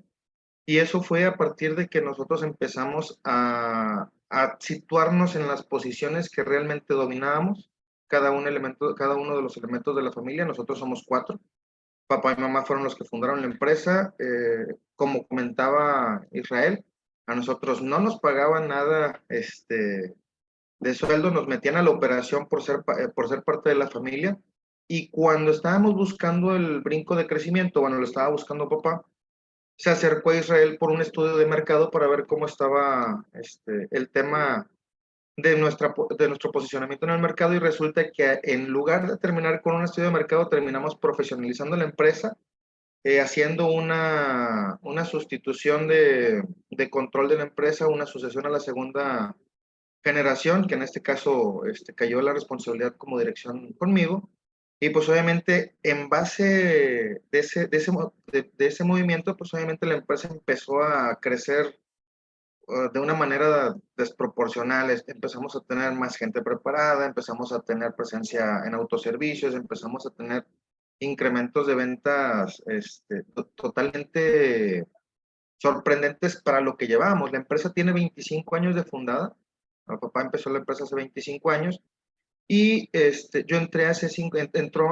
Y eso fue a partir de que nosotros empezamos a situarnos en las posiciones que realmente dominábamos, cada uno de los elementos de la familia. Nosotros somos 4. Papá y mamá fueron los que fundaron la empresa. Como comentaba Israel, a nosotros no nos pagaban nada de sueldo, nos metían a la operación por ser parte de la familia. Y cuando estábamos buscando el brinco de crecimiento, bueno, lo estaba buscando papá, se acercó a Israel por un estudio de mercado para ver cómo estaba el tema de nuestro posicionamiento en el mercado, y resulta que en lugar de terminar con un estudio de mercado, terminamos profesionalizando la empresa, haciendo una sustitución de control de la empresa, una sucesión a la segunda generación, que en este caso cayó la responsabilidad como dirección conmigo. Y pues obviamente en base de ese movimiento, pues obviamente la empresa empezó a crecer de una manera desproporcional. Empezamos a tener más gente preparada, empezamos a tener presencia en autoservicios, empezamos a tener incrementos de ventas totalmente sorprendentes para lo que llevamos. La empresa tiene 25 años de fundada. Mi papá empezó la empresa hace 25 años Y yo entré hace 5,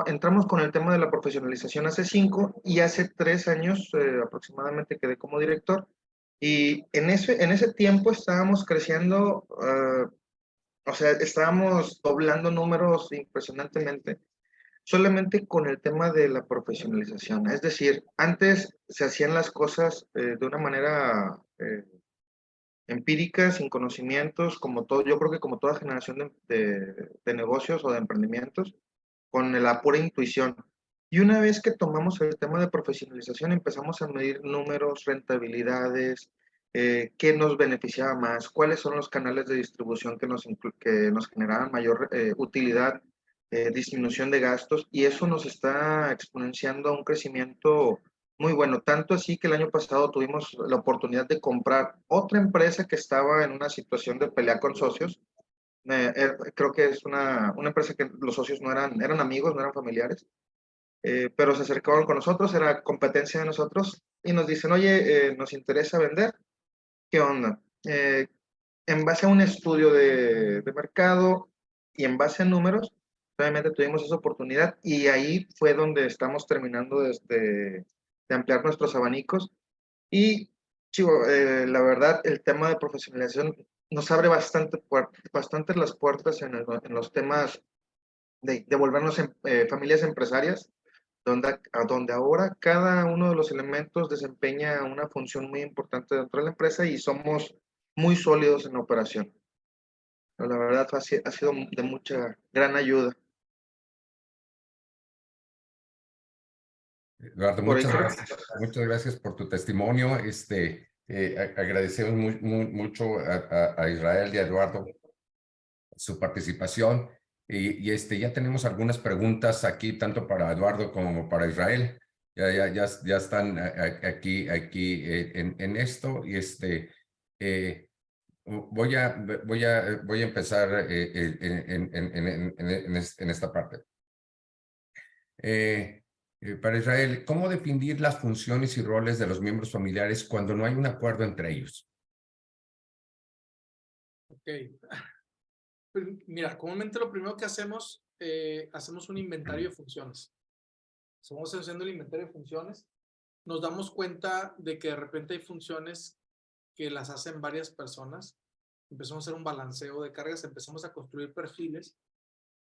entramos con el tema de la profesionalización hace 5 y hace 3 años aproximadamente quedé como director. Y en ese tiempo estábamos creciendo, o sea, estábamos doblando números impresionantemente, solamente con el tema de la profesionalización. Es decir, antes se hacían las cosas de una manera empírica, sin conocimientos, como todo, yo creo que como toda generación de negocios o de emprendimientos, con la pura intuición. Y una vez que tomamos el tema de profesionalización, empezamos a medir números, rentabilidades, qué nos beneficiaba más, cuáles son los canales de distribución que nos generaban mayor utilidad, disminución de gastos, y eso nos está exponenciando a un crecimiento muy bueno. Tanto así que el año pasado tuvimos la oportunidad de comprar otra empresa que estaba en una situación de pelea con socios. Creo que es una empresa que los socios no eran amigos, no eran familiares, pero se acercaron con nosotros, era competencia de nosotros, y nos dicen, oye, nos interesa vender, ¿qué onda? En base a un estudio de mercado y en base a números, obviamente tuvimos esa oportunidad, y ahí fue donde estamos terminando de ampliar nuestros abanicos. Y, chivo, la verdad, el tema de profesionalización nos abre bastante las puertas en los temas de volvernos familias empresarias, donde ahora cada uno de los elementos desempeña una función muy importante dentro de la empresa y somos muy sólidos en la operación. Pero la verdad ha sido de mucha gran ayuda. Eduardo, Por ahí creo muchas gracias por tu testimonio. Agradecemos mucho a Israel y a Eduardo su participación. Ya tenemos algunas preguntas aquí, tanto para Eduardo como para Israel. Ya están aquí en esto. Voy a empezar en esta parte. Para Israel, ¿cómo definir las funciones y roles de los miembros familiares cuando no hay un acuerdo entre ellos? Ok. Pues mira, comúnmente lo primero que hacemos, hacemos un inventario de funciones. Estamos haciendo el inventario de funciones. Nos damos cuenta de que de repente hay funciones que las hacen varias personas. Empezamos a hacer un balanceo de cargas, empezamos a construir perfiles.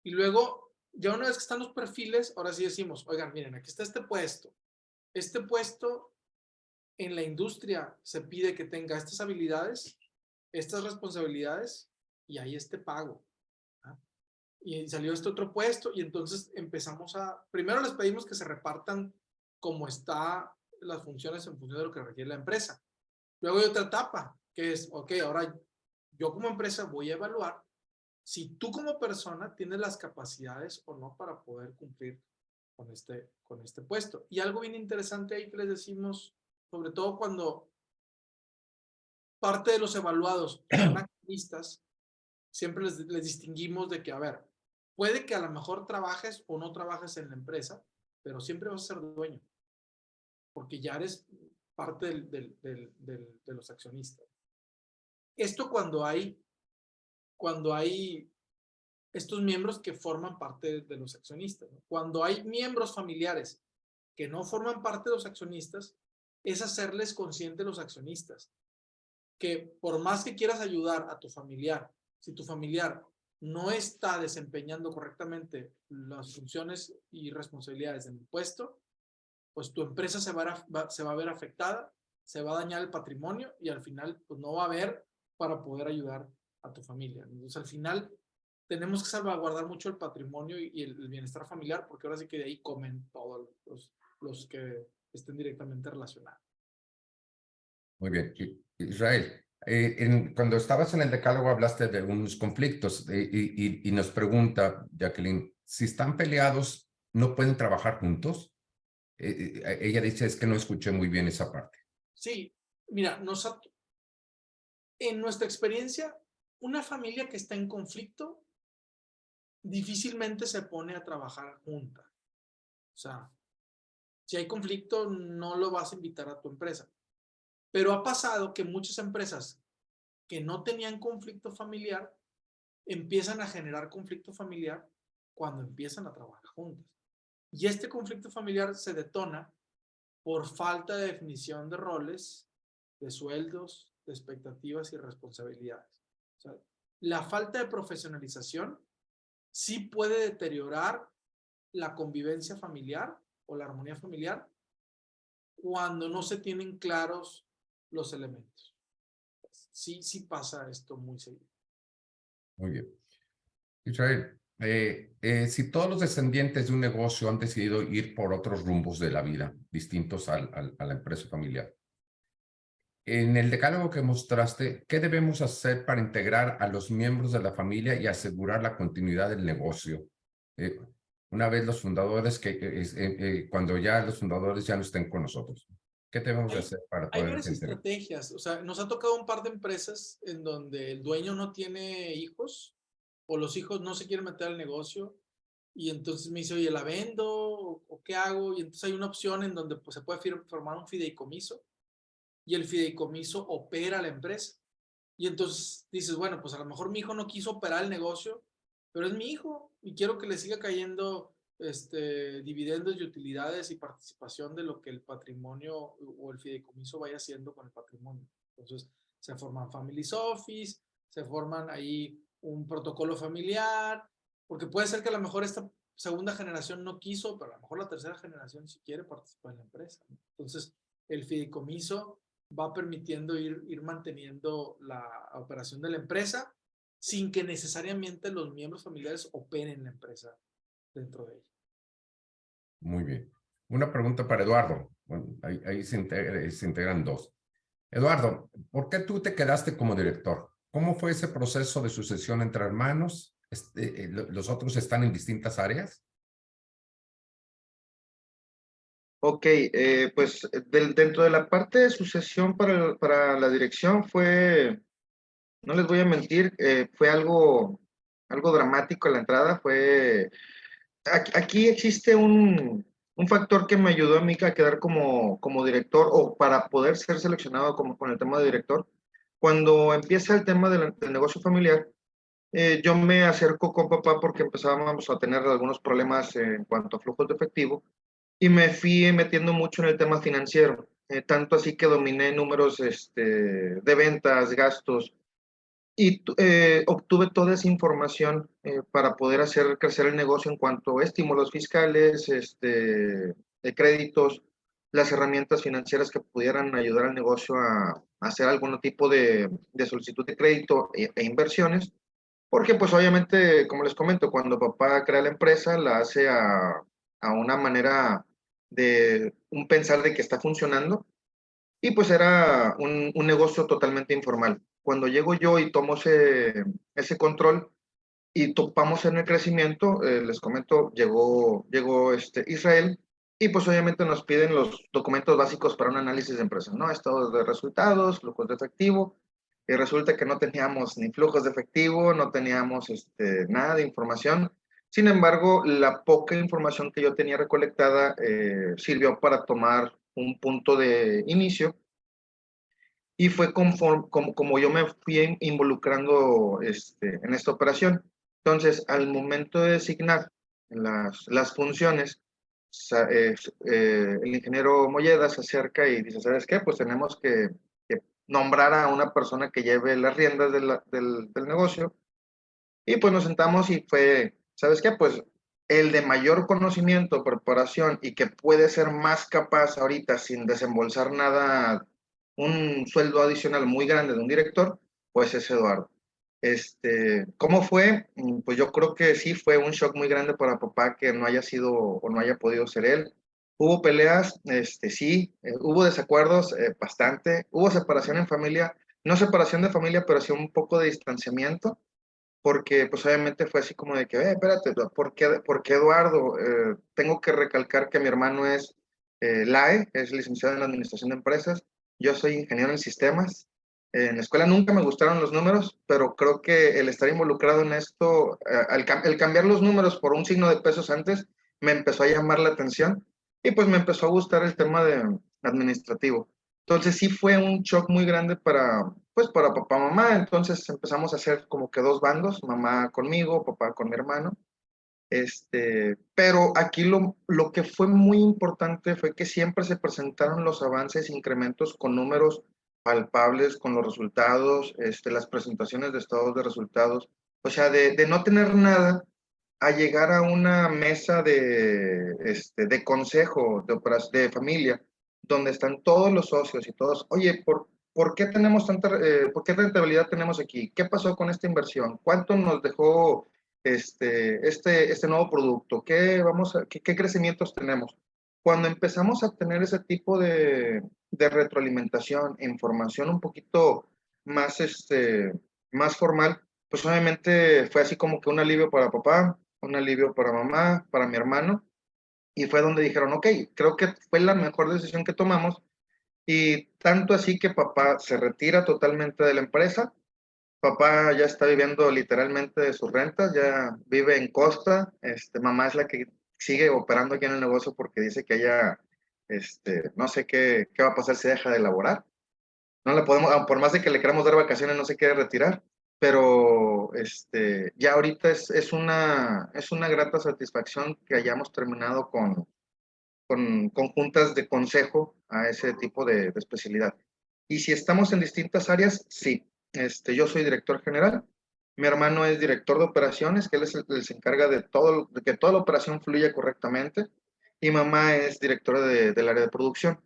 Y luego, ya una vez que están los perfiles, ahora sí decimos, oigan, miren, aquí está este puesto. Este puesto en la industria se pide que tenga estas habilidades, estas responsabilidades y ahí este pago. ¿Ah? Y salió este otro puesto y entonces empezamos primero les pedimos que se repartan como está las funciones en función de lo que requiere la empresa. Luego hay otra etapa que es, ok, ahora yo como empresa voy a evaluar si tú como persona tienes las capacidades o no para poder cumplir con este puesto. Y algo bien interesante ahí que les decimos, sobre todo cuando parte de los evaluados son activistas, siempre les distinguimos de que, a ver, puede que a lo mejor trabajes o no trabajes en la empresa, pero siempre vas a ser dueño, porque ya eres parte de los accionistas. Esto cuando hay estos miembros que forman parte de los accionistas, ¿no? Cuando hay miembros familiares que no forman parte de los accionistas, es hacerles consciente a los accionistas que por más que quieras ayudar a tu familiar, si tu familiar no está desempeñando correctamente las funciones y responsabilidades del puesto, pues tu empresa se va a ver afectada, se va a dañar el patrimonio y al final pues no va a haber para poder ayudar a tu familia. Entonces al final tenemos que salvaguardar mucho el patrimonio y el bienestar familiar porque ahora sí que de ahí comen todos los que estén directamente relacionados. Muy bien. Israel, cuando estabas en el decálogo hablaste de unos conflictos y nos pregunta Jacqueline, si están peleados, ¿no pueden trabajar juntos? Ella dice, es que no escuché muy bien esa parte. Sí, mira, en nuestra experiencia, una familia que está en conflicto difícilmente se pone a trabajar junta. O sea, si hay conflicto, no lo vas a invitar a tu empresa. Pero ha pasado que muchas empresas que no tenían conflicto familiar empiezan a generar conflicto familiar cuando empiezan a trabajar juntas. Y este conflicto familiar se detona por falta de definición de roles, de sueldos, de expectativas y responsabilidades. O sea, la falta de profesionalización sí puede deteriorar la convivencia familiar o la armonía familiar cuando no se tienen claros los elementos. Sí pasa esto muy seguido. Muy bien. Israel, si todos los descendientes de un negocio han decidido ir por otros rumbos de la vida, distintos a la empresa familiar, en el decálogo que mostraste, ¿qué debemos hacer para integrar a los miembros de la familia y asegurar la continuidad del negocio? Una vez los fundadores, cuando ya los fundadores ya no estén con nosotros, ¿qué debemos hacer para Hay poder varias integrar? estrategias. O sea, nos ha tocado un par de empresas en donde el dueño no tiene hijos o los hijos no se quieren meter al negocio y entonces me dice, oye, ¿la vendo o qué hago? Y entonces hay una opción en donde pues, se puede formar un fideicomiso y el fideicomiso opera la empresa. Y entonces dices, bueno, pues a lo mejor mi hijo no quiso operar el negocio, pero es mi hijo y quiero que le siga cayendo dividendos y utilidades y participación de lo que el patrimonio o el fideicomiso vaya haciendo con el patrimonio. Entonces se forman families office, se forman ahí un protocolo familiar, porque puede ser que a lo mejor esta segunda generación no quiso, pero a lo mejor la tercera generación sí quiere participar en la empresa, ¿no? Entonces el fideicomiso va permitiendo ir manteniendo la operación de la empresa sin que necesariamente los miembros familiares operen la empresa dentro de ella. Muy bien. Una pregunta para Eduardo. Bueno, ahí se integran dos. Eduardo, ¿por qué tú te quedaste como director? ¿Cómo fue ese proceso de sucesión entre hermanos? ¿Los otros están en distintas áreas? Ok, pues dentro de la parte de sucesión para la dirección no les voy a mentir, fue algo dramático la entrada. Aquí existe un factor que me ayudó a mí a quedar como director o para poder ser seleccionado como con el tema de director. Cuando empieza el tema del negocio familiar, yo me acerco con papá porque empezábamos a tener algunos problemas en cuanto a flujos de efectivo y me fui metiendo mucho en el tema financiero, tanto así que dominé números de ventas, gastos y obtuve toda esa información para poder hacer crecer el negocio en cuanto a estímulos fiscales, de créditos, las herramientas financieras que pudieran ayudar al negocio a hacer algún tipo de solicitud de crédito e inversiones. Porque pues obviamente, como les comento, cuando papá crea la empresa, la hace a una manera de un pensar de que está funcionando y pues era un negocio totalmente informal. Cuando llego yo y tomo ese control y topamos en el crecimiento, les comento, llegó Israel y pues obviamente nos piden los documentos básicos para un análisis de empresa, ¿no? Estados de resultados, flujos de efectivo, y resulta que no teníamos ni flujos de efectivo, no teníamos nada de información. Sin embargo, la poca información que yo tenía recolectada sirvió para tomar un punto de inicio y fue como yo me fui involucrando en esta operación. Entonces, al momento de designar las funciones, el ingeniero Molleda se acerca y dice, ¿sabes qué? Pues tenemos que nombrar a una persona que lleve las riendas del negocio. Y pues nos sentamos y fue, ¿sabes qué? Pues el de mayor conocimiento, preparación y que puede ser más capaz ahorita sin desembolsar nada, un sueldo adicional muy grande de un director, pues es Eduardo. ¿Cómo fue? Pues yo creo que sí fue un shock muy grande para papá que no haya sido o no haya podido ser él. Hubo peleas, sí, hubo desacuerdos, bastante. Hubo separación en familia, no separación de familia, pero sí un poco de distanciamiento porque pues obviamente fue así como de que, espérate, ¿por qué Eduardo? Tengo que recalcar que mi hermano es LAE, es licenciado en Administración de Empresas, yo soy ingeniero en sistemas. En la escuela nunca me gustaron los números, pero creo que el estar involucrado en esto, el cambiar los números por un signo de pesos antes, me empezó a llamar la atención y pues me empezó a gustar el tema de administrativo. Entonces sí fue un shock muy grande pues para papá, mamá. Entonces empezamos a hacer como que dos bandos, mamá conmigo, papá con mi hermano. Pero aquí lo que fue muy importante fue que siempre se presentaron los avances, incrementos con números palpables, con los resultados, las presentaciones de estados de resultados. O sea, de no tener nada a llegar a una mesa de consejo, de familia, donde están todos los socios y todos, oye, ¿por qué tenemos por qué rentabilidad tenemos aquí? ¿Qué pasó con esta inversión? ¿Cuánto nos dejó este nuevo producto? ¿Qué crecimientos tenemos? Cuando empezamos a tener ese tipo de retroalimentación e información un poquito más, más formal, pues obviamente fue así como que un alivio para papá, un alivio para mamá, para mi hermano, y fue donde dijeron, ok, creo que fue la mejor decisión que tomamos, y tanto así que papá se retira totalmente de la empresa. Papá ya está viviendo literalmente de sus rentas, ya vive en Costa. Mamá es la que sigue operando aquí en el negocio porque dice que ella, no sé qué va a pasar si deja de laborar. No le podemos, por más de que le queramos dar vacaciones, no se quiere retirar. Pero ya ahorita es una grata satisfacción que hayamos terminado con juntas de consejo a ese tipo de especialidad. Y si estamos en distintas áreas, sí. Yo soy director general, mi hermano es director de operaciones, que él es el que se encarga de que toda la operación fluya correctamente, y mamá es directora del área de producción.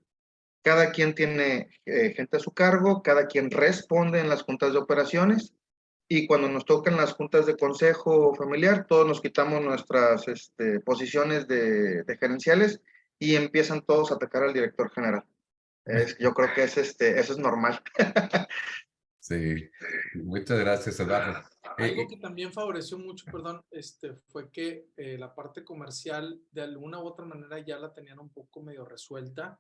Cada quien tiene gente a su cargo, cada quien responde en las juntas de operaciones, y cuando nos tocan las juntas de consejo familiar, todos nos quitamos nuestras posiciones de gerenciales y empiezan todos a atacar al director general. Yo creo que eso es normal. Sí, muchas gracias, Eduardo. Algo que también favoreció mucho, perdón, fue que la parte comercial de alguna u otra manera ya la tenían un poco medio resuelta,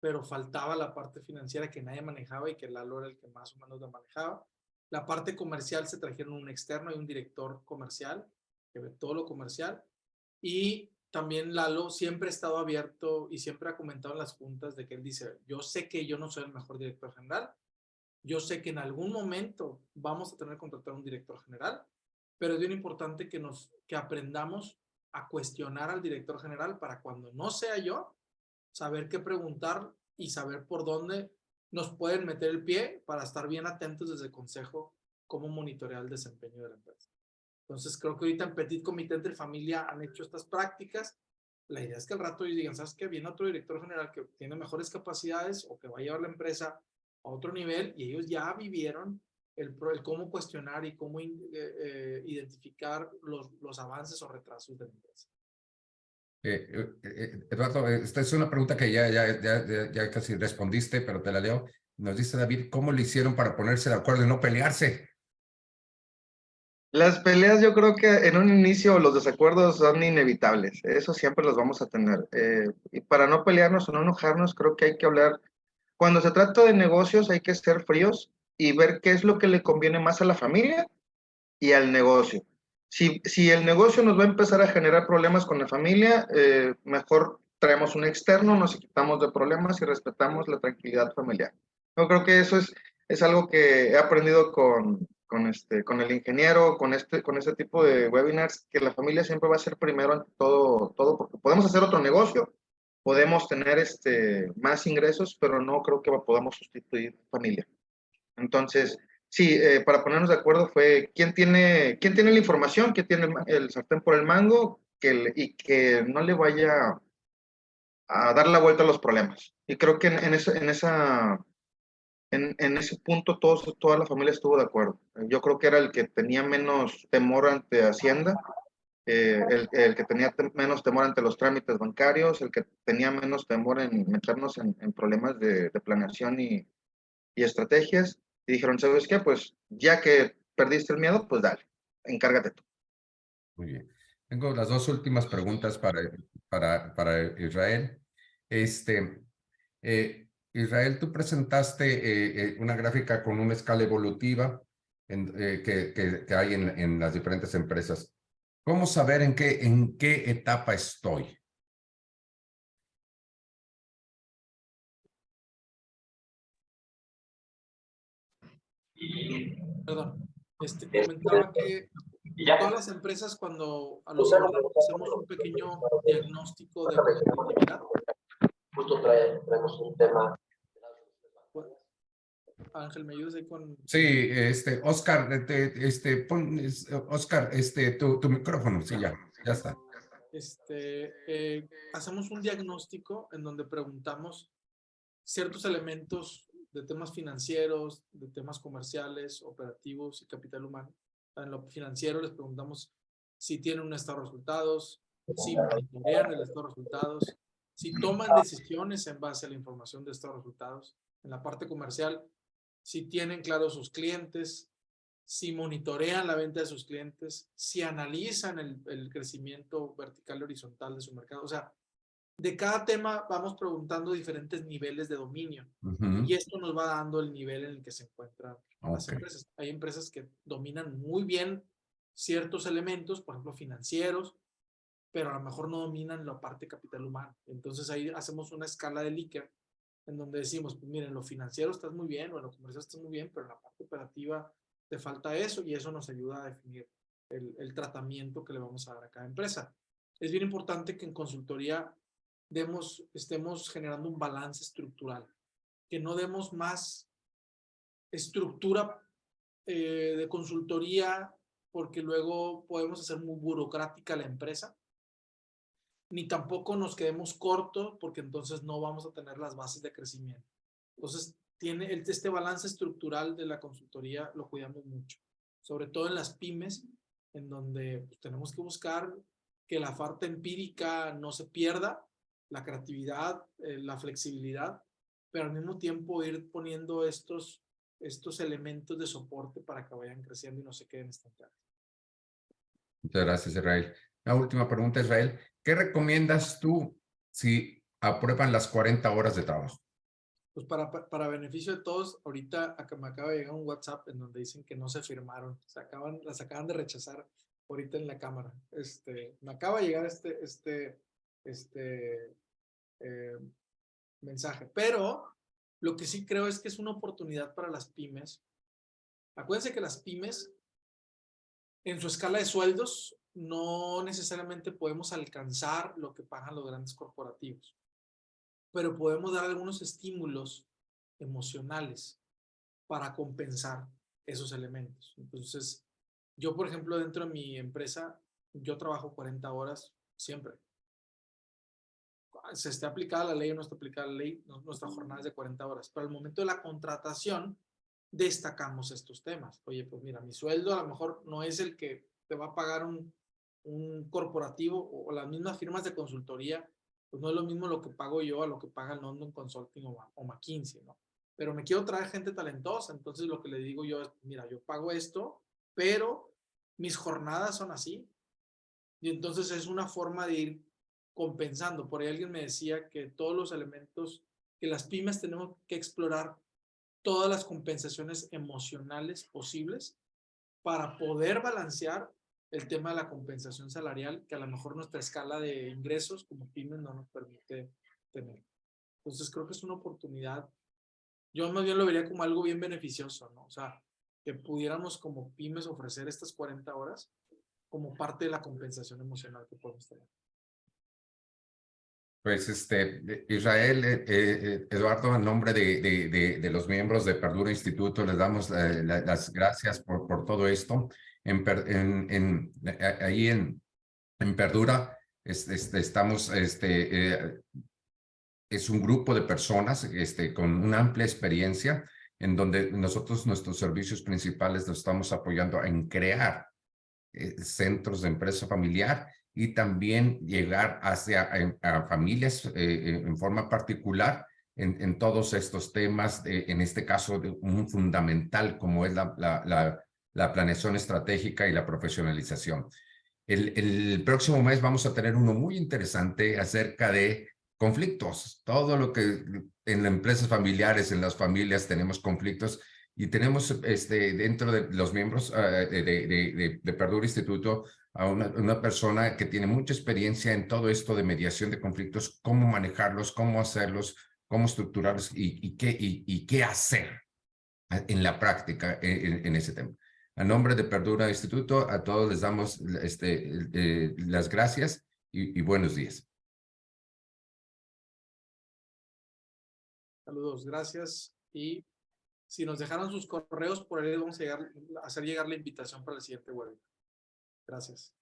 pero faltaba la parte financiera que nadie manejaba y que Lalo era el que más o menos la manejaba. La parte comercial se trajeron un externo y un director comercial que ve todo lo comercial, y también Lalo siempre ha estado abierto y siempre ha comentado en las juntas de que él dice, yo sé que yo no soy el mejor director general, yo sé que en algún momento vamos a tener que contratar un director general, pero es bien importante que aprendamos a cuestionar al director general para cuando no sea yo, saber qué preguntar y saber por dónde nos pueden meter el pie para estar bien atentos desde el consejo cómo monitorear el desempeño de la empresa. Entonces creo que ahorita en Petit Comité entre Familia han hecho estas prácticas. La idea es que al rato ellos digan, ¿sabes qué? Viene otro director general que tiene mejores capacidades o que va a llevar la empresa a otro nivel, y ellos ya vivieron el cómo cuestionar y cómo identificar los avances o retrasos de la empresa. Eduardo, esta es una pregunta que ya casi respondiste, pero te la leo. Nos dice David, ¿cómo le hicieron para ponerse de acuerdo y no pelearse? Las peleas, yo creo que en un inicio los desacuerdos son inevitables, eso siempre los vamos a tener. Y para no pelearnos o no enojarnos, creo que hay que hablar. Cuando se trata de negocios hay que ser fríos y ver qué es lo que le conviene más a la familia y al negocio. Si el negocio nos va a empezar a generar problemas con la familia, mejor traemos un externo, nos quitamos de problemas y respetamos la tranquilidad familiar. Yo creo que eso es algo que he aprendido con el ingeniero, con este tipo de webinars, que la familia siempre va a ser primero ante todo, porque podemos hacer otro negocio, podemos tener más ingresos, pero no creo que podamos sustituir familia. Entonces, sí, para ponernos de acuerdo fue quién tiene la información, quién tiene el sartén por el mango, y que no le vaya a dar la vuelta a los problemas. Y creo que en ese punto toda la familia estuvo de acuerdo. Yo creo que era el que tenía menos temor ante Hacienda, el que tenía menos temor ante los trámites bancarios, el que tenía menos temor en meternos en problemas de planeación y estrategias, y dijeron, ¿sabes qué? Pues ya que perdiste el miedo, pues dale, encárgate tú. Muy bien. Tengo las dos últimas preguntas para Israel. Israel, tú presentaste una gráfica con una escala evolutiva que hay en las diferentes empresas. ¿Cómo saber en qué etapa estoy? Perdón, comentaba que todas las empresas cuando a los abordamos hacemos un pequeño diagnóstico de competitividad. Justo traemos un tema. Ángel, ¿me ayudas ahí con...? Sí, Oscar, Oscar, tu micrófono, sí, ya está. Hacemos un diagnóstico en donde preguntamos ciertos elementos de temas financieros, de temas comerciales, operativos y capital humano. En lo financiero les preguntamos si tienen un estado de resultados, si monitorean el estado de resultados, si toman decisiones en base a la información de estado de resultados. En la parte comercial, si tienen claros sus clientes, si monitorean la venta de sus clientes, si analizan el crecimiento vertical y horizontal de su mercado. O sea, de cada tema vamos preguntando diferentes niveles de dominio. Y esto nos va dando el nivel en el que se encuentran las empresas. Hay empresas que dominan muy bien ciertos elementos, por ejemplo, financieros, pero a lo mejor no dominan la parte capital humano. Entonces ahí hacemos una escala de Likert en donde decimos, pues miren, lo financiero estás muy bien, o en lo comercial estás muy bien, pero en la parte operativa te falta eso, y eso nos ayuda a definir el tratamiento que le vamos a dar a cada empresa. Es bien importante que en consultoría estemos generando un balance estructural, que no demos más estructura de consultoría porque luego podemos hacer muy burocrática la empresa, ni tampoco nos quedemos cortos porque entonces no vamos a tener las bases de crecimiento. Entonces, este balance estructural de la consultoría lo cuidamos mucho, sobre todo en las pymes, en donde pues, tenemos que buscar que la parte empírica no se pierda, la creatividad, la flexibilidad, pero al mismo tiempo ir poniendo estos elementos de soporte para que vayan creciendo y no se queden estancados. Muchas gracias, Israel. La última pregunta, Israel. ¿Qué recomiendas tú si aprueban las 40 horas de trabajo? Pues para beneficio de todos, ahorita me acaba de llegar un WhatsApp en donde dicen que no se firmaron. Las acaban de rechazar ahorita en la cámara. Me acaba de llegar mensaje. Pero lo que sí creo es que es una oportunidad para las pymes. Acuérdense que las pymes, en su escala de sueldos, no necesariamente podemos alcanzar lo que pagan los grandes corporativos, pero podemos dar algunos estímulos emocionales para compensar esos elementos. Entonces, yo, por ejemplo, dentro de mi empresa, yo trabajo 40 horas siempre. Se esté aplicada la ley o no esté aplicada la ley, nuestra jornada es de 40 horas. Pero al momento de la contratación, destacamos estos temas. Oye, pues mira, mi sueldo a lo mejor no es el que te va a pagar un corporativo o las mismas firmas de consultoría, pues no es lo mismo lo que pago yo a lo que paga London Consulting o McKinsey, ¿no? Pero me quiero traer gente talentosa, entonces lo que le digo yo es, mira, yo pago esto, pero mis jornadas son así. Y entonces es una forma de ir compensando. Por ahí alguien me decía que todos los elementos, que las pymes tenemos que explorar todas las compensaciones emocionales posibles para poder balancear el tema de la compensación salarial, que a lo mejor nuestra escala de ingresos como pymes no nos permite tener. Entonces creo que es una oportunidad. Yo más bien lo vería como algo bien beneficioso, ¿no? O sea, que pudiéramos como pymes ofrecer estas 40 horas como parte de la compensación emocional que podemos tener. Pues Israel, Eduardo, en nombre de los miembros de Perdura Instituto, les damos las gracias por todo esto. Ahí en Perdura estamos, es un grupo de personas con una amplia experiencia en donde nosotros nuestros servicios principales los estamos apoyando en crear centros de empresa familiar y también llegar hacia a familias en forma particular en todos estos temas, en este caso un fundamental como es la planeación estratégica y la profesionalización. El próximo mes vamos a tener uno muy interesante acerca de conflictos. Todo lo que en las empresas familiares, en las familias tenemos conflictos y tenemos dentro de los miembros de Perdura Instituto a una persona que tiene mucha experiencia en todo esto de mediación de conflictos, cómo manejarlos, cómo hacerlos, cómo estructurarlos y qué hacer en la práctica en ese tema. A nombre de Perdura Instituto, a todos les damos las gracias y buenos días. Saludos, gracias. Y si nos dejaron sus correos, por ahí vamos a hacer llegar la invitación para el siguiente webinar. Gracias.